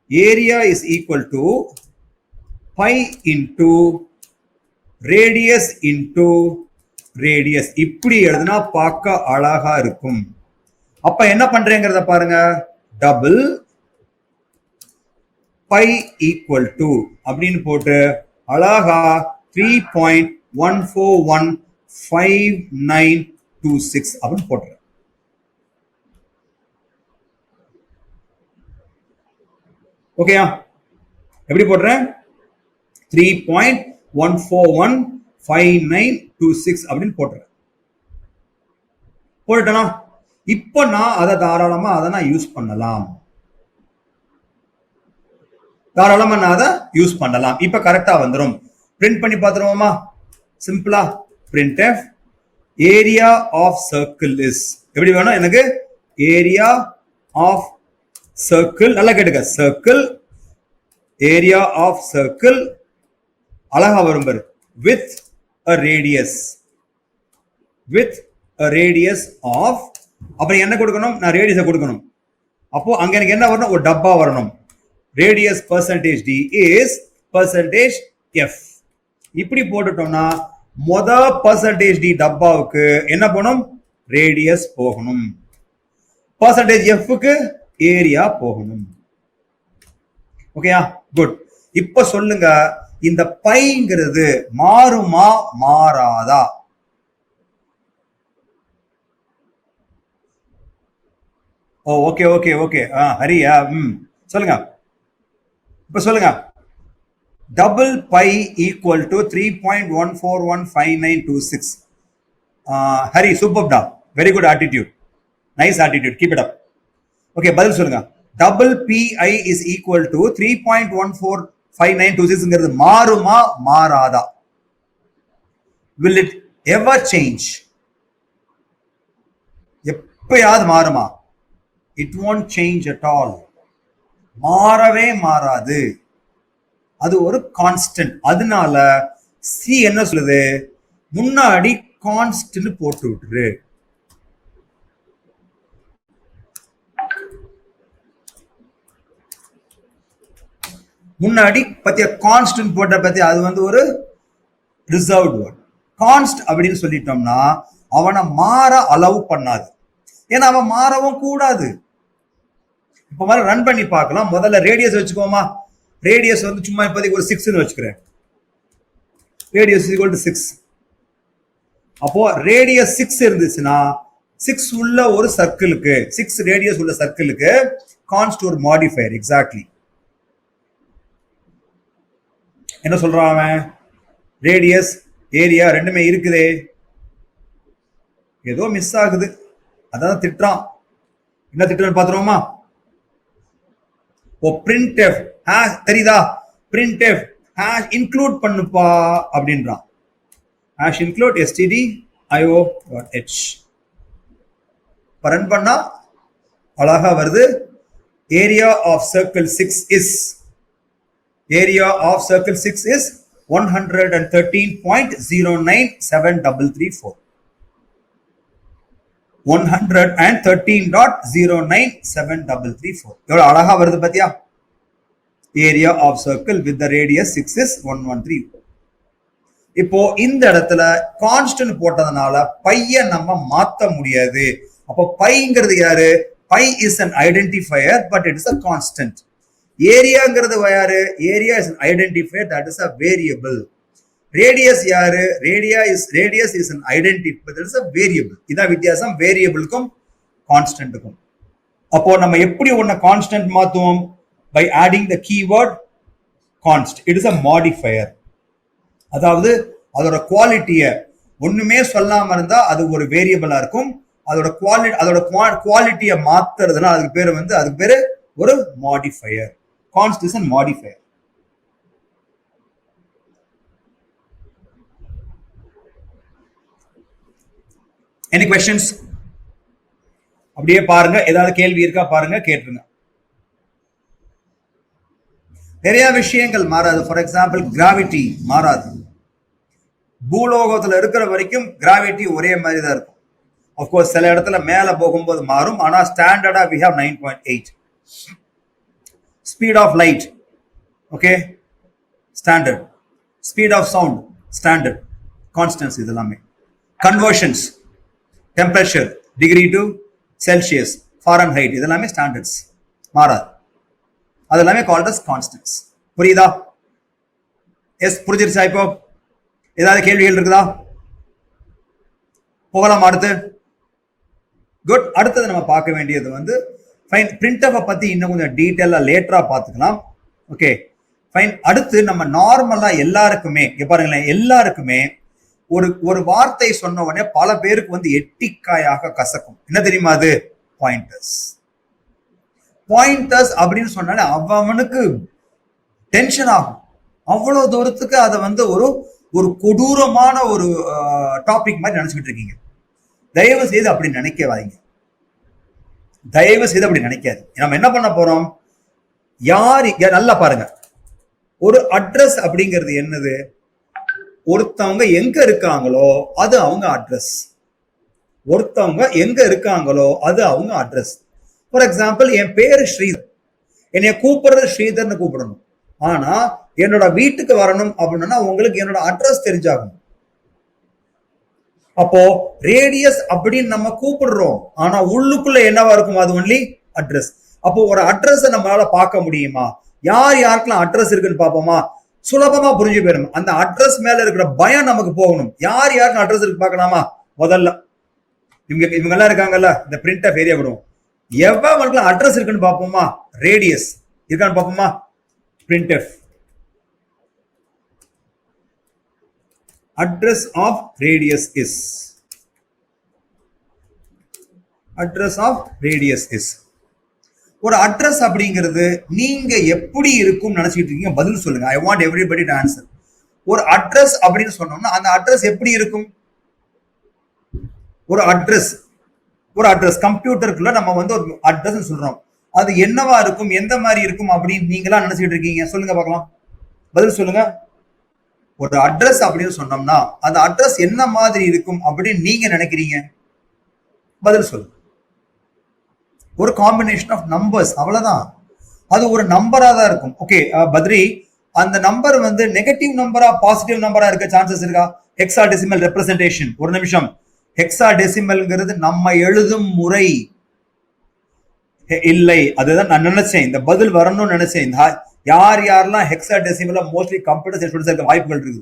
Area is equal to pi into radius into radius. இப்படி எழுதுனா பார்க்க அழகா இருக்கும். அப்ப என்ன பண்றேங்கிறத பாருங்க. டபுள் பை ஈக்குவல் டு அப்படின்னு போட்டு அழகா 3.141596 அப்படின்னு போட்டுறேன். ஓகேயா, எப்படி போடுறேன்? 3.141596 அப்படின்னு போட்டுறேன். போட்டுட்டேனா? இப்போ நான் அதை தாராளமா நான் யூஸ் பண்ணலாம். இப்ப கரெக்டா வந்துடும். பிரிண்ட் பண்ணி பார்த்துருவோமா? சிம்பிளா printf area of circle is எப்படி வேணும் எனக்கு? ஏரியா ஆஃப் சர்க்கிள், நல்லா கேட்டுக்க, சர்க்கிள் ஏரியா ஆஃப் சர்க்கிள் அழகா வரும் பாரு, with a radius of, அப்புறம் என்ன கொடுக்கணும்? நான் ரேடியஸை கொடுக்கணும். அப்போ அங்க எனக்கு என்ன வரணும்? ஒரு டப்பா வரணும். Radius percentage d is percentage f. இப்படி போட்டுட்டோம்னா மொத percentage d டப்பாவுக்கு என்ன போகணும்? ரேடியஸ் போகணும். percentage f க்கு ஏரியா போகணும். ஓகேயா, குட். இப்ப சொல்லுங்க, இந்த பைங்கிறது மாறுமா மாறாதா? Oh okay okay okay. ஹரியா, சொல்லுங்க. இப்ப சொல்லுங்க. Double pi equal to 3.141596. Hari, சூப்பர்டா, very good attitude, nice attitude, keep it up. Okay, பதில் சொல்லுங்க. Double pi is equal to 3.145926 மாறுமா மாறாதா? will it ever change? எப்பயாவது மாறுமா? it won't change at all. மாறவே மாறாது. அது ஒரு கான்ஸ்டன்ட். அதனால சி என்ன சொல்லுது? முன்னாடி கான்ஸ்டன்ட் போட்டு விட்டுரு. முன்னாடி பத்திய கான்ஸ்டன்ட் போட்ட பத்தி அது வந்து ஒரு ரிசர்வ்ட் வேர்ட். கான்ஸ்ட் அப்படின்னு சொல்லிட்டோம்னா அவனை மாற அலோவ் பண்ணாது. ஏன்னா அவன் மாறவும் கூடாது. இப்ப மாதிரி ரன் பண்ணி பார்க்கலாம். முதல்ல ரேடியஸ் வச்சுக்கோமா. ரேடியஸ் வந்து சும்மா இப்போதைக்கு ஒரு 6 வச்சுக்கிறேன். Radius equal to 6. அப்போ ரேடியஸ் 6 இருந்துச்சுன்னா 6 உள்ள ஒரு சர்க்கிளுக்கு, 6 ரேடியஸ் உள்ள சர்க்கிளுக்கு கான்ஸ்ட் ஒரு மாடிஃபயர். எக்ஸாக்ட்லி என்ன சொல்றான் அவன்? ரேடியஸ் ஏரியா ரெண்டுமே இருக்குதே, ஏதோ மிஸ் ஆகுது, அதான் திட்டுறான். என்ன திட்டுறான்னு பாத்துருவோமா? ஓ printf ஹாஷ் தெரியுதா? printf ஹாஷ் இன்க்ளூட் பண்ணுப்பா அப்படின்றான். Hash include stdio.h. ரன் பண்ணா அழகா வருது. Area of circle 6 is 113.097334. 113.097334. எவ்வளவு அழகா வருது பாத்தியா? Area of circle with the radius 6 is 113. இப்போ இந்த இடத்துல கான்ஸ்டன்ட் போட்டதுனால பைய நம்ம மாத்த முடியாது. அப்போ பைங்கிறது யாரு? Pi is an identifier but it is a constant. ஏரியாங்கிறது யாரு? Area is an identifier, that is a variable. Radius யாரு? Radius is an identifier, that is a variable. இதான் வித்தியாசம் வேரியபிளுக்கும் கான்ஸ்டன்ட்டுக்கும். அப்போ நம்ம எப்படி ஒன்ன constant மாத்துவோம்? by adding the keyword const. it is a modifier. அதாவது அதோட குவாலிட்டியை ஒண்ணுமே சொல்லாம இருந்தா அது ஒரு வேரியபிளா இருக்கும். அதோட குவாலிட்டியை மாத்துறதுனா அதுக்கு பேரு ஒரு modifier. கான்ஸ்ட் is a modifier. Any questions? அப்படியே பாருங்க, ஏதாவது கேள்வி இருக்கா பாருங்க, கேட்டுருங்க. நிறைய விஷயங்கள் மாறாது. ஃபார் எக்ஸாம்பிள் கிராவிட்டி மாறாது. பூலோகத்துல இருக்கிற வரைக்கும் கிராவிட்டி ஒரே மாதிரி தான் இருக்கும். ஆஃப்கோர்ஸ் சில இடத்துல மேல போகும்போது மாறும். ஆனா ஸ்டாண்டர்டா we have 9.8. Speed of light okay standard. Speed of sound standard. Constants இது எல்லாமே. Conversions, temperature degree to Celsius, Fahrenheit, இது எல்லாமே ஸ்டாண்டர்ட்ஸ் மாறாது. அது எல்லாமே கால்ட் அஸ் கான்ஸ்டன்ட்ஸ். புரியுதா? எஸ், புரிஞ்சிருச்சா? இப்போ ஏதாவது கேள்விகள் இருக்குதா? போகலாம் அடுத்து. குட். அடுத்தது நம்ம பார்க்க வேண்டியது ஃபைன். பிரிண்ட்எஃப் பத்தி இன்னும் கொஞ்சம் டீட்டெயிலா லேட்டரா பார்த்துக்கலாம். Okay fine. அடுத்து நம்ம நார்மலா எல்லாருக்குமே பாருங்களேன், எல்லாருக்குமே ஒரு வார்த்தை சொன்ன உடனே பல பேருக்கு எட்டிக்காயாக கசக்கும். என்ன தெரியுமா? அது பாயிண்டர்ஸ். பாயிண்டர்ஸ் அப்படின்னு சொன்னாலே அவனுக்கு டென்ஷன் ஆகும். அவ்வளவு தூரத்துக்கு அதை ஒரு கொடூரமான ஒரு டாபிக் மாதிரி நினைச்சுக்கிட்டு இருக்கீங்க. தயவு செய்து அப்படி நினைக்காதீங்க. தயவு செய்து அப்படி நினைக்காது. நம்ம என்ன பண்ண போறோம்? நல்லா பாருங்க. ஒரு அட்ரஸ் அப்படிங்கிறது என்னது? ஒருத்தவங்க எங்க இருக்காங்களோ அது அவங்க அட்ரஸ். ஒருத்தவங்க எங்க இருக்காங்களோ அது அவங்க அட்ரஸ். ஃபார் எக்ஸாம்பிள், என் பேரு ஸ்ரீதர். என்னைய கூப்பிடுறது ஸ்ரீதர்னு கூப்பிடணும். ஆனா என்னோட வீட்டுக்கு வரணும் அப்படின்னா உங்களுக்கு என்னோட அட்ரஸ் தெரிஞ்சாகணும். அப்போ ரேடியஸ் அப்படின்னு நம்ம கூப்பிடுறோம். ஆனா உள்ளுக்குள்ள என்னவா இருக்கும்? அது ஒன்லி அட்ரஸ். அப்போ ஒரு அட்ரஸ் நம்மளால பார்க்க முடியுமா? யாருக்கெல்லாம் அட்ரஸ் இருக்குன்னு பார்ப்போமா? சுலபமா புரிஞ்சு போயிடும். அந்த அட்ரஸ் மேல இருக்கிற பயம் நமக்கு போகணும். யாருக்கு அட்ரஸ் இருக்கு பார்க்கலாமா? முதல்ல இவங்க எல்லாம் இருக்காங்கல்ல, இந்த பிரிண்ட் ஆஃப் ஏரியா விடுவோம். எவ்வளவு அட்ரஸ் இருக்குன்னு பார்ப்போமா? ரேடியஸ் இருக்கான்னு பார்ப்போமா? Print F address of radius is ஒரு அட்ரஸ் அப்படிங்கிறது நீங்க எப்படி இருக்கும் நினைச்சிட்டு இருக்கீங்க? பதில் சொல்லுங்க. I want everybody to answer. ஒரு அட்ரஸ் அப்படின்னு சொன்னோம்னா அந்த அட்ரஸ் எப்படி இருக்கும்? ஒரு அட்ரஸ் கம்ப்யூட்டருக்குள்ள நம்ம ஒரு அட்ரஸ் சொல்றோம். அது என்னவா இருக்கும், எந்த மாதிரி இருக்கும் அப்படின்னு நீங்களா நினைச்சிட்டு இருக்கீங்க? சொல்லுங்க பார்க்கலாம், பதில் சொல்லுங்க. ஒரு அட்ரஸ் அப்படின்னு சொன்னோம்னா அந்த அட்ரஸ் என்ன மாதிரி இருக்கும் அப்படின்னு நீங்க நினைக்கிறீங்க? பதில் சொல்லுங்க. ஒரு காம்பினேஷன் ஆஃப் நம்பர்ஸ், அவ்வளவுதான். அது ஒரு நம்பரா தான் இருக்கும். ஓகே பத்ரி, அந்த நம்பர் நெகட்டிவ் நம்பரா பாசிட்டிவ் நம்பரா இருக்க சான்சஸ் இருக்கா? Hexadecimal representation. ஒரு நிமிஷம். ஹெக்ஸாடெசிமல்ங்கிறது நம்ம எழுதும் முறை இல்லை. அதுதான் நான் நினைச்சேன், இந்த பதில் வரணும்னு நினைச்சேன். யாரெல்லாம் ஹெக்ஸாடெசிமல மோஸ்ட்லி கம்ப்யூட்டர் சயின்ஸ் இருக்க வாய்ப்புகள் இருக்குது.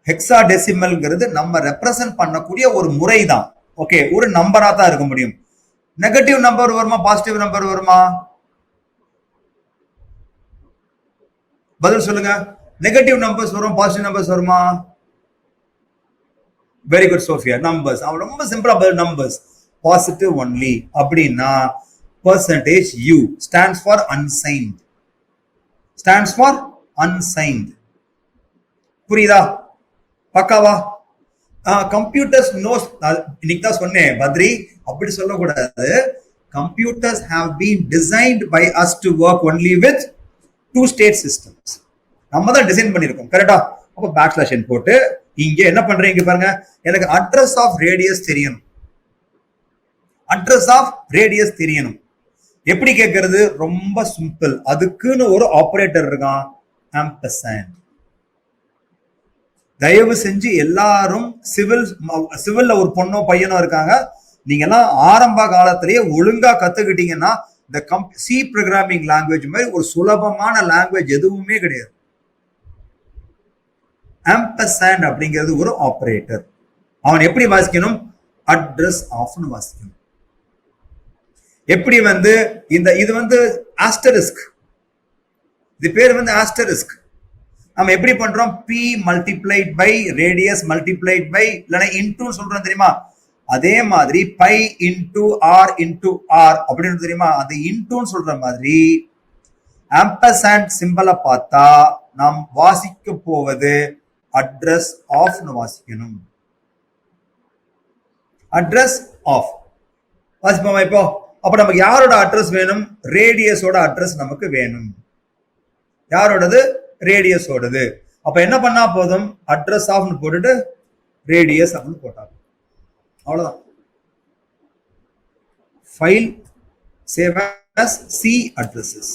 ஹெக்ஸாடெசிமல்ங்கிறது நம்ம ரெப்ரசன்ட் பண்ணக்கூடிய ஒரு முறை தான். ஓகே, ஒரு நம்பரா தான் இருக்க முடியும். நெகட்டிவ் நம்பர் வருமா, பாசிட்டிவ் நம்பர் வருமா? பதில் சொல்லுங்க. நெகட்டிவ் நம்பர்ஸ் வரும், பாசிட்டிவ் நம்பர்ஸ் வருமா? Very good Sophia. நம்பர்ஸ். ரொம்ப சிம்பிளா பதில் நம்பர்ஸ். Positive only. அப்படின்னா percentage u stands for unsigned. புரியுதா? பக்காவா? Computers knows. இன்னைக்கு தான் சொன்னேன் பத்ரி, அப்படி சொல்லக்கூடாது. computers have been designed by us to work only with two state systems. நம்ம தான் டிசைன் பண்ணிருக்கோம், கரெக்டா? அப்ப பேக்ஸ்லாஷ் n போட்டு இங்க என்ன பண்றீங்க பாருங்க, எனக்கு அட்ரஸ் ஆஃப் ரேடியஸ் தெரியணும். அட்ரஸ் ஆஃப் ரேடியஸ் தெரியணும். எப்படி கேட்கறது? ரொம்ப சிம்பிள். அதுக்குன்னு ஒரு ஆபரேட்டர் இருக்கான், ஆம்பர்சாண்ட். தயவு செஞ்சு எல்லாரும் சிவில்ல ஒரு பொண்ணோ பையனோ இருக்காங்க, நீங்க எல்லாம் ஆரம்ப காலத்திலேயே ஒழுங்கா கத்துக்கிட்டீங்கன்னா இந்த சி ப்ரோக்ராமிங் லாங்குவேஜ் மாதிரி ஒரு சுலபமான லாங்குவேஜ் எதுவுமே கிடையாது. ஆம்பர்சாண்ட் அப்படிங்கிறது ஒரு ஆபரேட்டர். அவன் எப்படி வாசிக்கணும்? அட்ரஸ் ஆஃப்னு வாசிக்கணும். எப்படி இது ஆஸ்டரிஸ்க், இது பேர் ஆஸ்டரிஸ்க். நம்ம எப்படி பண்றோம்? Pi multiplied by radius multiplied by இல்லைன்னா இன்டூ சொல்றோம் தெரியுமா? அதே மாதிரி pi into r into r அப்படின்னு தெரியுமா? அது இன்டூன்னு சொல்ற மாதிரி ஆம்பர்சாண்ட் சிம்பலை பார்த்தா நாம் வாசிக்க போவது அட்ரஸ் ஆஃப்னு வாசிக்கணும். அட்ரஸ் ஆஃப் வாசிப்போமா இப்போ? அப்ப நமக்கு யாரோட அட்ரஸ் வேணும்? ரேடியஸோட அட்ரஸ் நமக்கு வேணும். யாரோடது? ரேடியஸோடது. அப்ப என்ன பண்ணா போதும்? அட்ரஸ் ஆஃப்னு போட்டுட்டு ரேடியஸ் ஆஃப்னு போட்டா அவ்வளவுதான். File save as C addresses.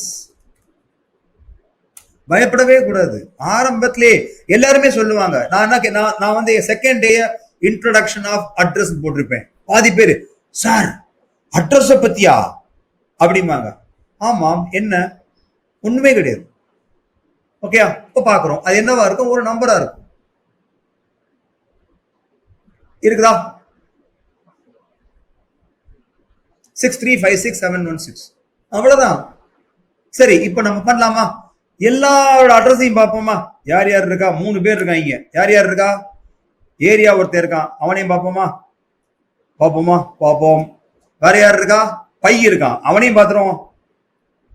பயப்படவே கூடாது. ஆரம்பத்திலே எல்லாருமே சொல்லுவாங்க, நான் second day introduction of address போட்டிருப்பேன். பாதி பேரு சார் அட்ரஸ் பத்தியா அப்படிமாங்க. ஆமாம், என்ன ஒண்ணுமே கிடையாது. ஓகே, இப்ப பாக்குறோம் அது என்னவா இருக்கும்? ஒரு நம்பரா இருக்கும். இருக்குதா? 6356716 அவ்வளவுதான். சரி, இப்ப நம்ம பண்ணலாமா? எல்லாரோட அட்ரஸையும் பார்ப்போமா? யார் யார் இருக்கா? 3 பேர் இருக்காங்க. யார் யார் இருக்கா? ஏரியா ஒருத்தர் இருக்கான், அவனையும் பார்ப்போமா? பார்ப்போம். வேற யார் இருக்கா? பை இருக்கான், அவனையும் பார்த்துருவோம்.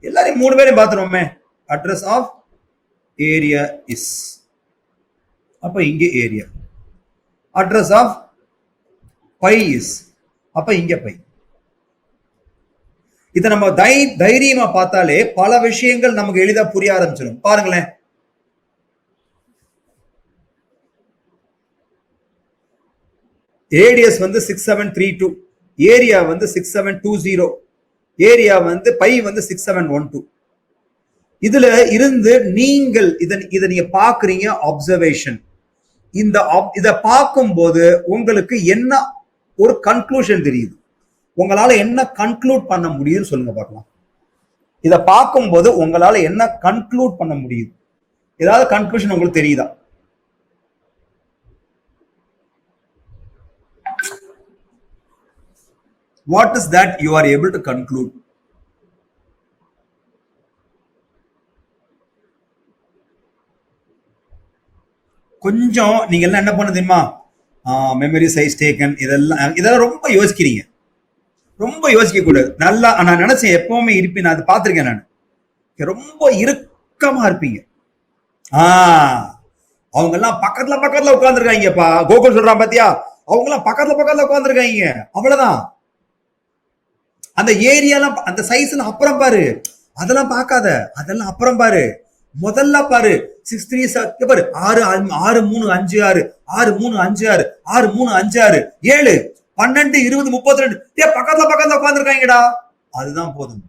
எல்லாரையும் 3 பேரையும் பார்த்துருவோமே. அட்ரஸ் ஆஃப் ஏரியா இஸ், அப்ப இங்க area. Address of pi is, அப்ப இங்க பை. இதை நம்ம தைரியமா பார்த்தாலே பல விஷயங்கள் நமக்கு எளிதா புரிய ஆரம்பிச்சிடும். பாருங்களேன், ரேடியஸ் 6732, ஏரியா 6720, ஏரியா பை 6712. இதுல இருந்து நீங்கள் இதை நீங்க பாக்குறீங்க, அப்சர்வேஷன். இத பார்க்கும் போது உங்களுக்கு என்ன ஒரு கன்க்ளூஷன் தெரியுது? உங்களால என்ன கன்க்ளூட் பண்ண முடியுதுன்னு சொல்லுங்க பார்க்கலாம். இத பார்க்கும்போது உங்களால என்ன கன்க்ளூட் பண்ண முடியுது? ஏதாவது கன்க்ளூஷன் உங்களுக்கு தெரியுதா? What is that you are able to conclude? கொஞ்சம் நீங்க எல்லாம் என்ன பண்ண தெரியுமா? மெமரி சைஸ் டேக்கன், இதெல்லாம் ரொம்ப யோசிக்கிறீங்க. ரொம்ப யோசிக்க கூடாது. நல்லா நான் நினைச்சேன் எப்பவுமே இருப்பேன், நான் அதை பார்த்திருக்கேன். நான் ரொம்ப இறுக்கமா இருப்பீங்க. அவங்க எல்லாம் பக்கத்துல உட்கார்ந்துருக்காங்கப்பா. கோகுல் சொல்றான் பாத்தியா? அவங்க எல்லாம் பக்கத்துல உட்கார்ந்துருக்காங்க. அவ்வளவுதான். அந்த ஏரியாலாம் அந்த சைஸ்ல அப்புறம் பாரு, அதெல்லாம் பார்க்காத, அதெல்லாம் அப்புறம் பாரு. முதல்ல பாரு 637 பாரு, 63556 6356 6356 7 12 20 32 பக்கத்துல உட்கார்ந்துருக்காங்கடா. அதுதான் போதும்,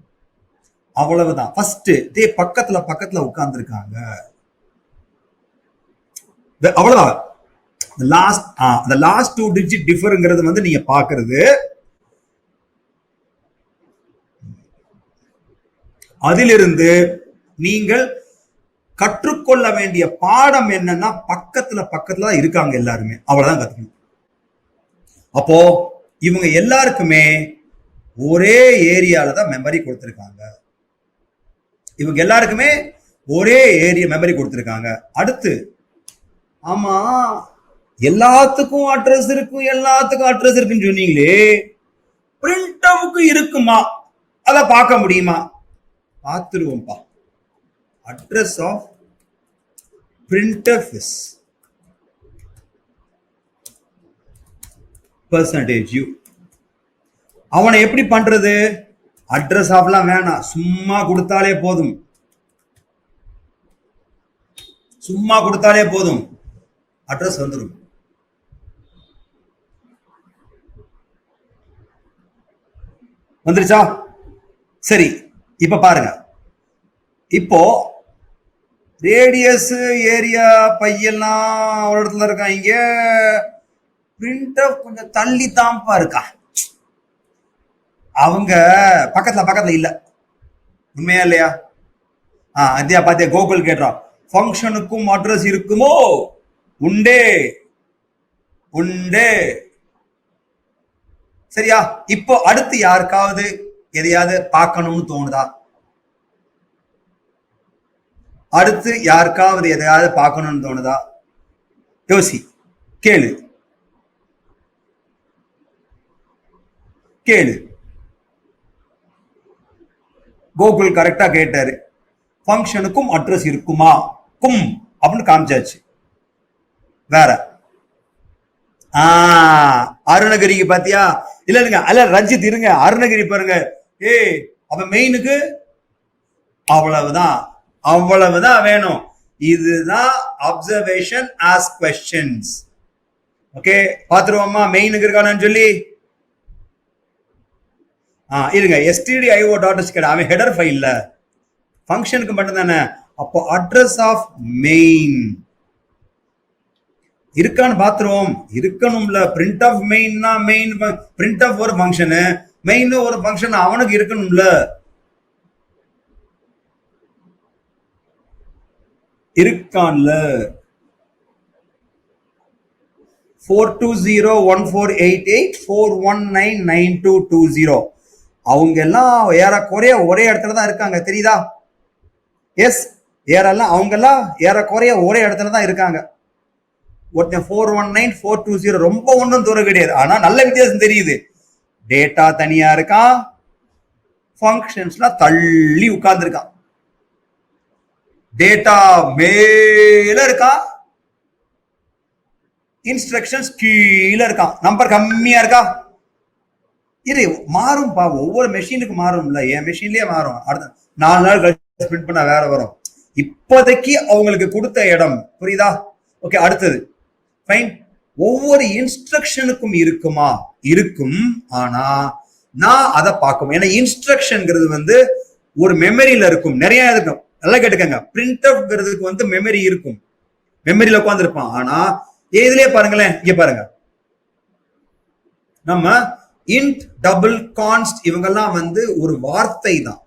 அவ்வளவுதான். ஃபர்ஸ்ட் பக்கத்துல உட்கார்ந்துருக்காங்க, அவ்வளவுதான். லாஸ்ட் 2 டிஜிட் டிஃபர்ங்கிறது நீங்க பாக்குறது. அதிலிருந்து நீங்கள் கற்றுக்கொள்ள வேண்டிய பாடம் என்னன்னா, பக்கத்துல இருக்காங்க எல்லாருமே, அவ்வளவுதான் கத்துக்கணும். அப்போ இவங்க எல்லாருக்குமே ஒரே ஏரியால தான் மெமரி கொடுத்திருக்காங்க. இவங்க எல்லாருக்குமே ஒரே ஏரியா மெமரி கொடுத்திருக்காங்க. அடுத்து, ஆமா எல்லாத்துக்கும் அட்ரஸ் இருக்குன்னு சொன்னீங்களே, பிரிண்டவுக்கு இருக்குமா? அத பார்க்க முடியுமா? பார்த்துருவோம்ப்பா. Address of printf is %u. அவனை எப்படி பண்றது? அட்ரஸ் ஆஃப்லாம் வேணாம், சும்மா கொடுத்தாலே போதும், சும்மா கொடுத்தாலே போதும், அட்ரஸ் வந்துடும். வந்துருச்சா? சரி, இப்ப பாருங்க. இப்போ ரேடியஸ், ஏரியா, பையெல்லாம் ஒரு இடத்துல இருக்கான். இங்க பிரிண்டர் கொஞ்சம் தள்ளி தான்ப்பா இருக்கா. அவங்க பக்கத்துல இல்ல. உண்மையா இல்லையா? அத்தியா பாத்தியா, கோகுல் கேட்டான், ஃபங்க்ஷனுக்கும் அட்ரஸ் இருக்குமோ? உண்டே உண்டே. சரியா? இப்போ அடுத்து யாருக்காவது எதையாவது பார்க்கணும்னு தோணுதா? அடுத்து யாருக்காவது எதையாவது பார்க்கணும்னு தோணுதா? யோசி, கேளு கேளு. கோகுல் கரெக்டா கேட்டாரு. ஃபங்க்ஷனுக்கும் அட்ரஸ் இருக்குமா? கும் அப்படின்னு காமிச்சாச்சு. வேற அருணகிரிக்கு பாத்தியா? இல்ல அல்ல ரஞ்சித் இருங்க, அருணகிரி பாருங்க. அப்ப மெயினுக்கு அவ்வளவுதான், அவ்வளவுதான் வேணும். இதுதான் அப்சர்வேஷன் ஆஸ் கொஸ்டின்ஸ். ஓகே, பாத்துருவோமா மெயினுக்கு இருக்கானு சொல்லி? இருங்க, stdio.h கேட, அவன் ஹெடர் ஃபைல்ல ஃபங்க்ஷனுக்கு மட்டும் தானே. அப்போ அட்ரஸ் ஆஃப் மெயின் இருக்கான்னு பாத்துருவோம். இருக்கணும்ல. பிரிண்ட் ஆஃப் மெயின்னா மெயின், பிரிண்ட் ஆஃப் ஒரு ஃபங்க்ஷனு, மெயின் ஒரு ஃபங்க்ஷன், அவனுக்கு இருக்கணும்ல. இருக்கான்ல. 42014884199220 அவங்க எல்லாம் ஏறக்குறைய ஒரே இடத்துல தான் இருக்காங்க, தெரியுதா? எஸ், அவங்க எல்லாம் ஏறக்குறைய ஒரே இடத்துல தான் இருக்காங்க. ஒருத்தன் 419420, ரொம்ப ஒன்றும் தூரம் கிடையாது. ஆனா நல்ல வித்தியாசம் தெரியுது. டேட்டா தனியா இருக்கான், ஃபங்க்ஷன்ஸ்லாம் தள்ளி உட்கார்ந்து இருக்கான். டேட்டா மேல இருக்கான், இன்ஸ்ட்ரக்ஷன்ஸ் கீழே இருக்கான். நம்பர் கம்மியா இருக்கா? இது மாறும்பா, ஒவ்வொரு மெஷினுக்கு மாறும்ல. என் மெஷின்லயே மாறும். அடுத்த 4 நாள் கழிச்சு பிரிண்ட் பண்ண வேற வரும். இப்போதைக்கு அவங்களுக்கு கொடுத்த இடம் புரியுதா? ஓகே, அடுத்தது ஃபைன். ஒவ்வொரு இன்ஸ்ட்ரக்ஷனுக்கும் இருக்குமா? இருக்கும். ஆனா நான் அதை பார்க்கணும். ஏன்னா இன்ஸ்ட்ரக்ஷன்ங்கிறது வந்து ஒரு மெமரியில இருக்கும், நிறைய இருக்கும். நல்லா கேட்டுக்கங்க. பிரிண்ட் ஆஃப்ங்கிறதுக்கு மெமரி இருக்கும், மெமரியில உட்கார்ந்து இருப்பான். ஆனா இதுலயே பாருங்களேன், இங்க பாருங்க, நம்ம இன்ட், டபுள், கான்ஸ்ட் இவங்கெல்லாம் ஒரு வார்த்தை தான்.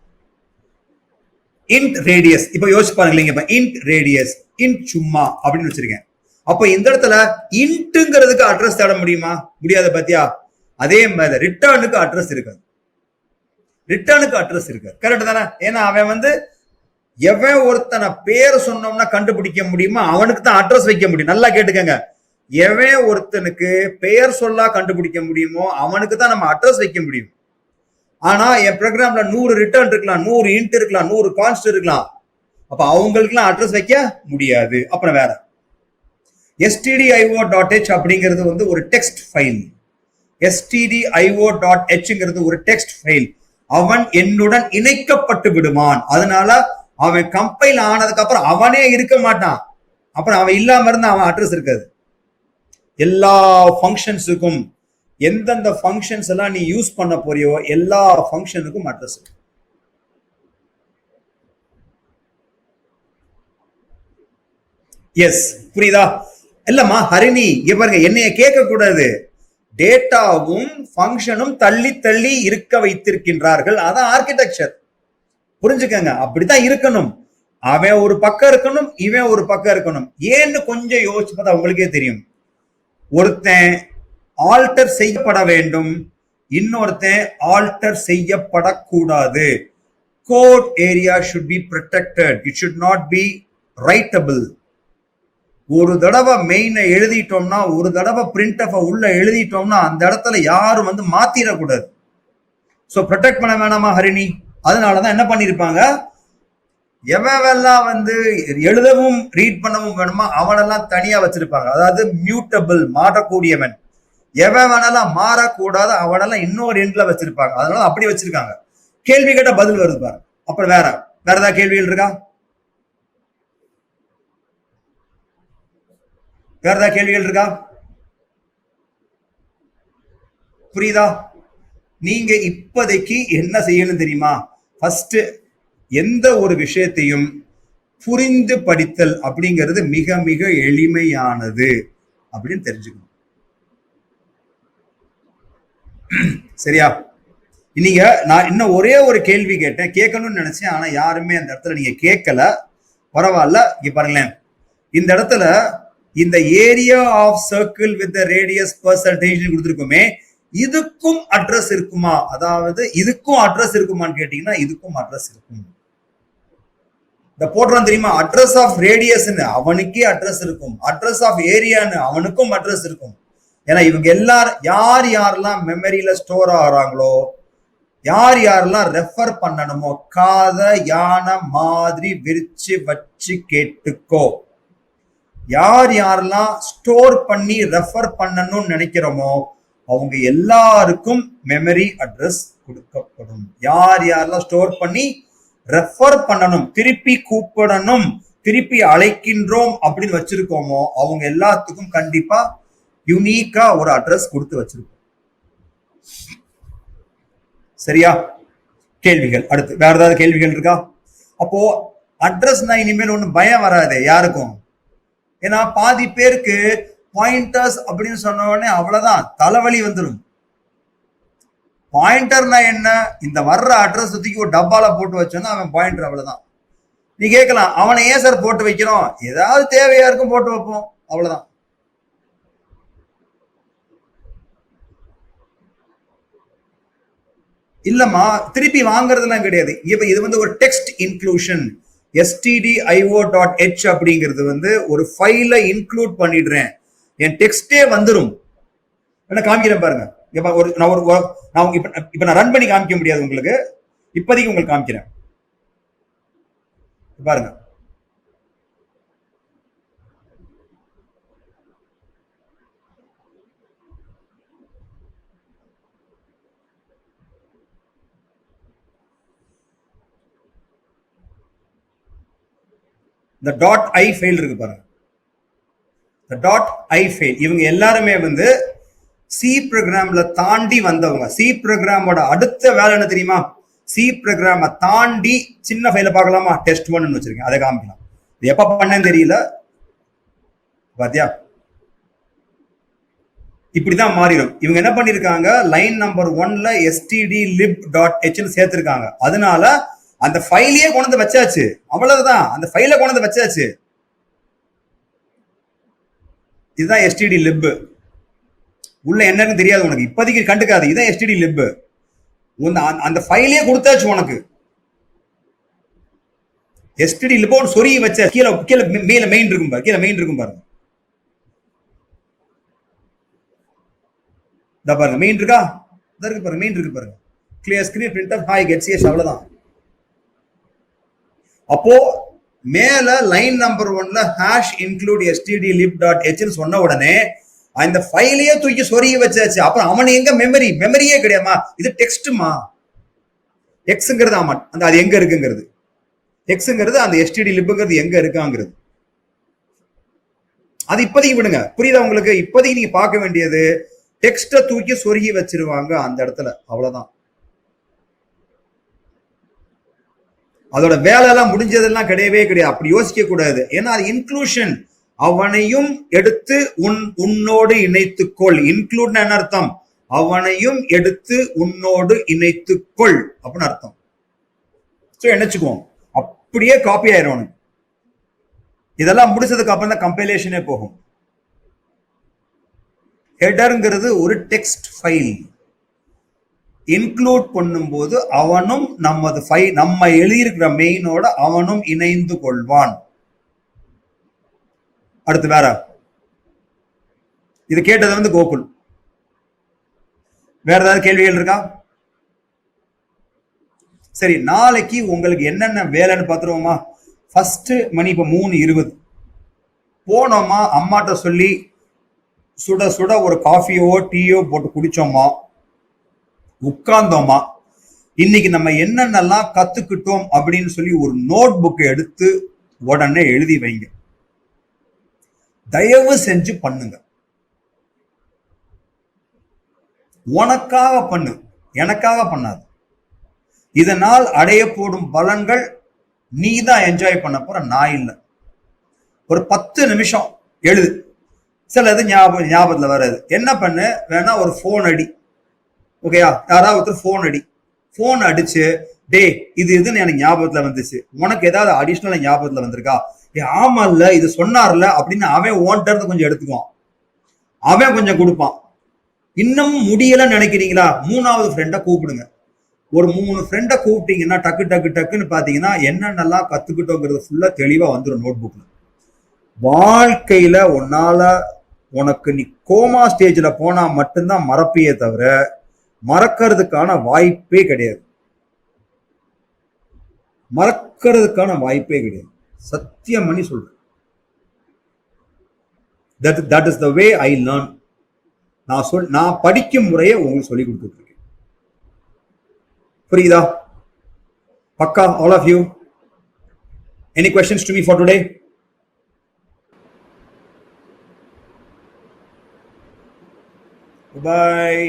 இன்ட் ரேடியஸ், இப்ப யோசிச்சு பாருங்களேன். இன்ட் ரேடியஸ், இன்ட் சும்மா அப்படின்னு வச்சிருக்கேன். அப்ப இந்த இடத்துல இன்ட்ங்கிறதுக்கு அட்ரஸ் தேட முடியுமா? முடியாத பாத்தியா? அதே மாதிரி ரிட்டர்னுக்கு அட்ரஸ் இருக்காது. ரிட்டர்னுக்கு அட்ரஸ் இருக்காது. கரெக்ட் தானே? ஏன்னா அவன் எவன் ஒருத்தனை பேர் சொன்னோம்னா கண்டுபிடிக்க முடியுமா, அவனுக்கு தான் அட்ரஸ் வைக்க முடியும். நல்லா கேட்டுக்கங்க. எவன் ஒருத்தனுக்கு பெயர் சொல்லா கண்டுபிடிக்க முடியுமோ அவனுக்கு தான் நம்ம அட்ரஸ் வைக்க முடியும். ஆனா என் ப்ரோக்ராம்ல 100 ரிட்டர்ன் இருக்கலாம், 100 இன்ட் இருக்கலாம், 100 கான்ஸ்ட் இருக்கலாம். அப்ப அவங்களுக்குலாம் அட்ரஸ் வைக்க முடியாது. அப்புறம் வேற stdio.h அப்படிங்கிறது ஒரு டெக்ஸ்ட் ஃபைல். stdio.hங்கிறது ஒரு டெக்ஸ்ட் ஃபைல். அவன் என்னுடன் இணைக்கப்பட்டு விடுவான். அதனால அவன் கம்பைல் ஆனதுக்கு அப்புறம் அவனே இருக்க மாட்டான். அப்புறம் அவன் இல்லாம இருந்தா அவன் அட்ரஸ் இருக்காது. எல்லா ஃபங்க்ஷன்ஸுக்கும் எந்தெந்த ஃபங்க்ஷன்ஸ் எல்லாம் நீ யூஸ் பண்ண போறியோ எல்லா ஃபங்க்ஷனுக்கும் அட்ரஸ் இருக்கு. எஸ், புரியுதா? இல்லம்மா ஹரிணி, இங்க பாருங்க, என்னைய கேட்க கூடாது. டேட்டாவும் ஃபங்க்ஷனும் தள்ளி தள்ளி இருக்க வைத்திருக்கின்றார்கள். அதான் ஆர்கிடெக்சர். புரிஞ்சுக்கங்க, அப்படித்தான் இருக்கணும். அவன் ஒரு பக்கம் இருக்கணும், இவன் ஒரு பக்கம் இருக்கணும். ஏன்னு கொஞ்சம் யோசிச்சு பார்த்தா உங்களுக்கே தெரியும். ஒருத்தன் ஆல்டர் செய்யப்பட வேண்டும், இன்னொருத்தன் ஆல்டர் செய்யப்படக்கூடாது. Code area should be protected, it should not be writable. ஒரு தடவை மெயினை எழுதிட்டோம்னா, ஒரு தடவை பிரிண்ட் ஆஃப் உள்ள எழுதிட்டோம்னா அந்த இடத்துல யாரும் மாத்திரக்கூடாது. ஸோ ப்ரொடெக்ட் பண்ண வேணாமா ஹரிணி? அதனாலதான் என்ன பண்ணிருப்பாங்க, எவெல்லாம் எழுதவும் ரீட் பண்ணவும் வேணுமா அவனெல்லாம் தனியா வச்சிருப்பாங்க. அதாவது மியூட்டபிள், மாறக்கூடியவன். எவன் வேணாலும் மாறக்கூடாது அவனெல்லாம் இன்னொரு எண்ட்ல வச்சிருப்பாங்க. அதனால அப்படி வச்சிருக்காங்க. கேள்வி கேட்ட பதில் வருது பாரு. அப்புறம் வேற ஏதாவது கேள்விகள் இருக்கா? வேற ஏதாவது கேள்விகள் இருக்கா? புரியுதா? நீங்க இப்போதைக்கு என்ன செய்யணும் தெரியுமா? ஃபர்ஸ்ட் எந்த ஒரு விஷயத்தையும் புரிந்து படித்தல் அப்படிங்கிறது மிக மிக எளிமையானது அப்படின்னு தெரிஞ்சுக்கணும். சரியா? நீங்க நான் இன்னும் ஒரே ஒரு கேள்வி கேட்டேன், கேட்கணும்னு நினைச்சேன், ஆனா யாருமே அந்த இடத்துல நீங்க கேட்கல. பரவாயில்ல. இங்க பாருங்களேன், இந்த இடத்துல இந்த area of circle with radius percentage கொடுத்துருக்கோமே, இதுக்கும் அட்ரஸ் இருக்குமா? அதாவது இதுக்கும் அட்ரஸ் இருக்குமான்னு கேட்டீங்கன்னா இதுக்கும் அட்ரஸ் இருக்கும். இந்த போடுறோம் தெரியுமா, அட்ரஸ் ஆஃப் ரேடியஸ்ன்னு அவனுக்கே அட்ரஸ் இருக்கும், அட்ரஸ் ஆஃப் ஏரியான்னு அவனுக்கும் அட்ரஸ் இருக்கும். ஏன்னா இவங்க எல்லாரும் யாரெல்லாம் மெமரியில ஸ்டோர் ஆகிறாங்களோ, யாரெல்லாம் ரெஃபர் பண்ணணுமோ, காத யானை மாதிரி விரிச்சு வச்சு கேட்டுக்கோ. யாரெல்லாம் ஸ்டோர் பண்ணி ரெஃபர் பண்ணணும்னு நினைக்கிறோமோ அவங்க எல்லாருக்கும் மெமரி அட்ரஸ் கொடுக்கப்படும். யாரெல்லாம் ஸ்டோர் பண்ணி ரெஃபர் பண்ணணும், திருப்பி கூப்பிடணும், திருப்பி அழைக்கின்றோம் அப்படின்னு வச்சிருக்கோமோ அவங்க எல்லாத்துக்கும் கண்டிப்பா யூனிக்கா ஒரு அட்ரஸ் கொடுத்து வச்சிருக்கோம். சரியா? கேள்விகள் அடுத்து வேற ஏதாவது கேள்விகள் இருக்கா? அப்போ அட்ரஸ்னா இனிமேல் ஒன்றும் பயம் வராது யாருக்கும். ஏன்னா பாதி பேருக்கு பாயிண்டர்ஸ் அப்படின்னு சொன்ன உடனே அவ்வளவுதான் தலைவலி வந்துடும். பாயிண்டர்னா என்ன? இந்த வர்ற அட்ரஸ் தூக்கி ஒரு டப்பால போட்டு வச்சோன்னா அவன் பாயிண்டர், அவ்வளவுதான். நீ கேட்கலாம், அவனை ஏன் சார் போட்டு வைக்கிறோம்? ஏதாவது தேவையா இருக்கும் போட்டு வைப்போம், அவ்வளவுதான். இல்லம்மா, திருப்பி வாங்குறதுலாம் கிடையாது. இப்ப இது வந்து ஒரு டெக்ஸ்ட் இன்க்ளூஷன். stdio.h அப்படிங்கிறது வந்து ஒரு ஃபைல இன்க்ளூட் பண்ணிடுறேன், என் டெக்ஸ்டே வந்துடும். என்ன காமிக்கிறேன் பாருங்க. இப்ப நான் ரன் பண்ணி காமிக்க முடியாது உங்களுக்கு, இப்போதைக்கு உங்களுக்கு காமிக்கிறேன் பாருங்க. இந்த டாட் ஐ ஃபைல் இருக்கு பாருங்க. இந்த டாட் ஐ ஃபைல் இவங்க எல்லாருமே வந்து சி ப்ரோக்ராம்ல தாண்டி வந்தவங்க. சி ப்ரோக்ராமோட அடுத்த வேலை என்ன தெரியுமா? சி ப்ரோக்ராம தாண்டி சின்ன ஃபைல பார்க்கலாமா? டெஸ்ட் 1 வச்சிருக்கேன், அதை காமிக்கலாம். இது எப்ப பண்ணேன்னு தெரியல, பாத்தியா? இப்படிதான் மாறிடும். இவங்க என்ன பண்ணிருக்காங்க, லைன் நம்பர் 1ல stdlib.h சேர்த்திருக்காங்க. அதனால அந்த ஃபைலையே கொண்டு வந்து வச்சாச்சு, அவ்வளவுதான். அந்த ஃபைலை கொண்டு வந்து வச்சாச்சு. இதுதான் stdlib. உள்ள என்னன்னு தெரியாது உனக்கு, இப்போதைக்கு கண்டுக்காது. இதுதான் stdlib. அந்த ஃபைலே கொடுத்தாச்சு உனக்கு. stdlib சொறி வச்ச கீழே கீழே மேல மெயின் இருக்கும் பாரு, கீழே மெயின் இருக்கும் பாருங்க. பாருங்க மெயின் இருக்கா? இருக்கு பாருங்க, மெயின் இருக்கு பாருங்க. Clear screen print of hi get CS, அவ்வளவுதான். அப்போ மேல லைன் நம்பர் 1ல ஹாஷ் இன்க்ளூட் stdlib.h சொன்ன உடனே அந்த ஃபைலையே தூக்கி சொருகி வச்சாச்சு. அப்புறம் அவன் எங்க மெமரியே கிடையாதுமா, இது டெக்ஸ்ட்மா. எக்ஸ்ங்கிறது ஆமா, அந்த அது எங்க இருக்குங்கிறது, எக்ஸ்ங்கிறது அந்த stdlibங்கிறது எங்க இருக்காங்கிறது. அது இப்போதைக்கு விடுங்க, புரியுதா உங்களுக்கு? இப்போதைக்கு நீங்க பார்க்க வேண்டியது டெக்ஸ்ட தூக்கி சொருகி வச்சிருவாங்க அந்த இடத்துல, அவ்வளவுதான். அதோட வேலை எல்லாம் முடிஞ்சதெல்லாம் கிடையவே கிடையாது. அப்படி யோசிக்க கூடாது. ஏன்னா அது இன்க்ளூஷன். அவனையும் எடுத்து உன்னோடு இணைத்துக்கொள். இன்க்ளூட் என்ன அர்த்தம்? அவனையும் எடுத்து உன்னோடு இணைத்துக்கொள் அப்படின்னு அர்த்தம். நினைச்சுக்குவோம், அப்படியே காப்பி ஆயிரும். இதெல்லாம் முடிச்சதுக்கு அப்புறம் தான் கம்பைலேஷனே போகும். ஹெடர்ங்கிறது ஒரு டெக்ஸ்ட் ஃபைல். இன்க்ளூட் பண்ணும்போது அவனும் நமது ஃபைல், நம்ம எழுதியிருக்கிற மெயினோட அவனும் இணைந்து கொள்வான். அடுத்து வேற, இது கேட்டது வந்து கோகுல். வேற ஏதாவது கேள்விகள் இருக்கா? சரி, நாளைக்கு உங்களுக்கு என்னென்ன வேலைன்னு பார்த்துருவோமா? ஃபர்ஸ்ட் மணி இப்போ 3:20 போனோமா, அம்மாட்ட சொல்லி சுட சுட ஒரு காஃபியோ டீயோ போட்டு குடிச்சோமா, உட்கார்ந்தோமா, இன்னைக்கு நம்ம என்னென்னலாம் கத்துக்கிட்டோம் அப்படின்னு சொல்லி ஒரு நோட் புக்கை எடுத்து உடனே எழுதி வைங்க. தயவு செஞ்சு பண்ணுங்க. உனக்காக பண்ணு, எனக்காக பண்ணாது. இதனால் அடைய போடும் பலன்கள் நீ தான் என்ஜாய் பண்ண போற, நான் இல்லை. ஒரு 10 நிமிஷம் எழுது. சிலது ஞாபகத்துல வராது. என்ன பண்ணு, வேணா ஒரு போன் அடி. ஓகேயா? யாராவது ஒருத்தர் போன் அடி. போன் அடிச்சு, டே இது இதுன்னு எனக்கு ஞாபகத்துல வந்துச்சு, உனக்கு ஏதாவது அடிஷனல் ஞாபகத்துல வந்திருக்கா? ஆமா இல்ல, இது சொன்னார்ல அப்படின்னு அவன் ஓன்ட்ட இருந்து கொஞ்சம் எடுத்துக்குவான், அவன் கொஞ்சம் கொடுப்பான். இன்னும் முடியலன்னு நினைக்கிறீங்களா, 3வது ஃப்ரெண்டை கூப்பிடுங்க. ஒரு 3 ஃப்ரெண்டை கூப்பிட்டீங்கன்னா டக்கு டக்கு டக்குன்னு பாத்தீங்கன்னா என்னென்னலாம் கத்துக்கிட்டோங்கிறது ஃபுல்லா தெளிவா வந்துடும் நோட் புக்ல. வாழ்க்கையில உனக்கு நீ கோமா ஸ்டேஜ்ல போனா மட்டும்தான் மறப்பியே தவிர மறக்கிறதுக்கான வாய்ப்பே கிடையாது. மறக்கிறதுக்கான வாய்ப்பே கிடையாது. சத்தியம் பண்ணி சொல்றேன். that is the way I learn. நான் படிக்கும் முறையை உங்களுக்கு சொல்லி கொடுத்துட்டு இருக்கேன். புரியுதா? பக்கா? all of you, any questions to me for today? Bye.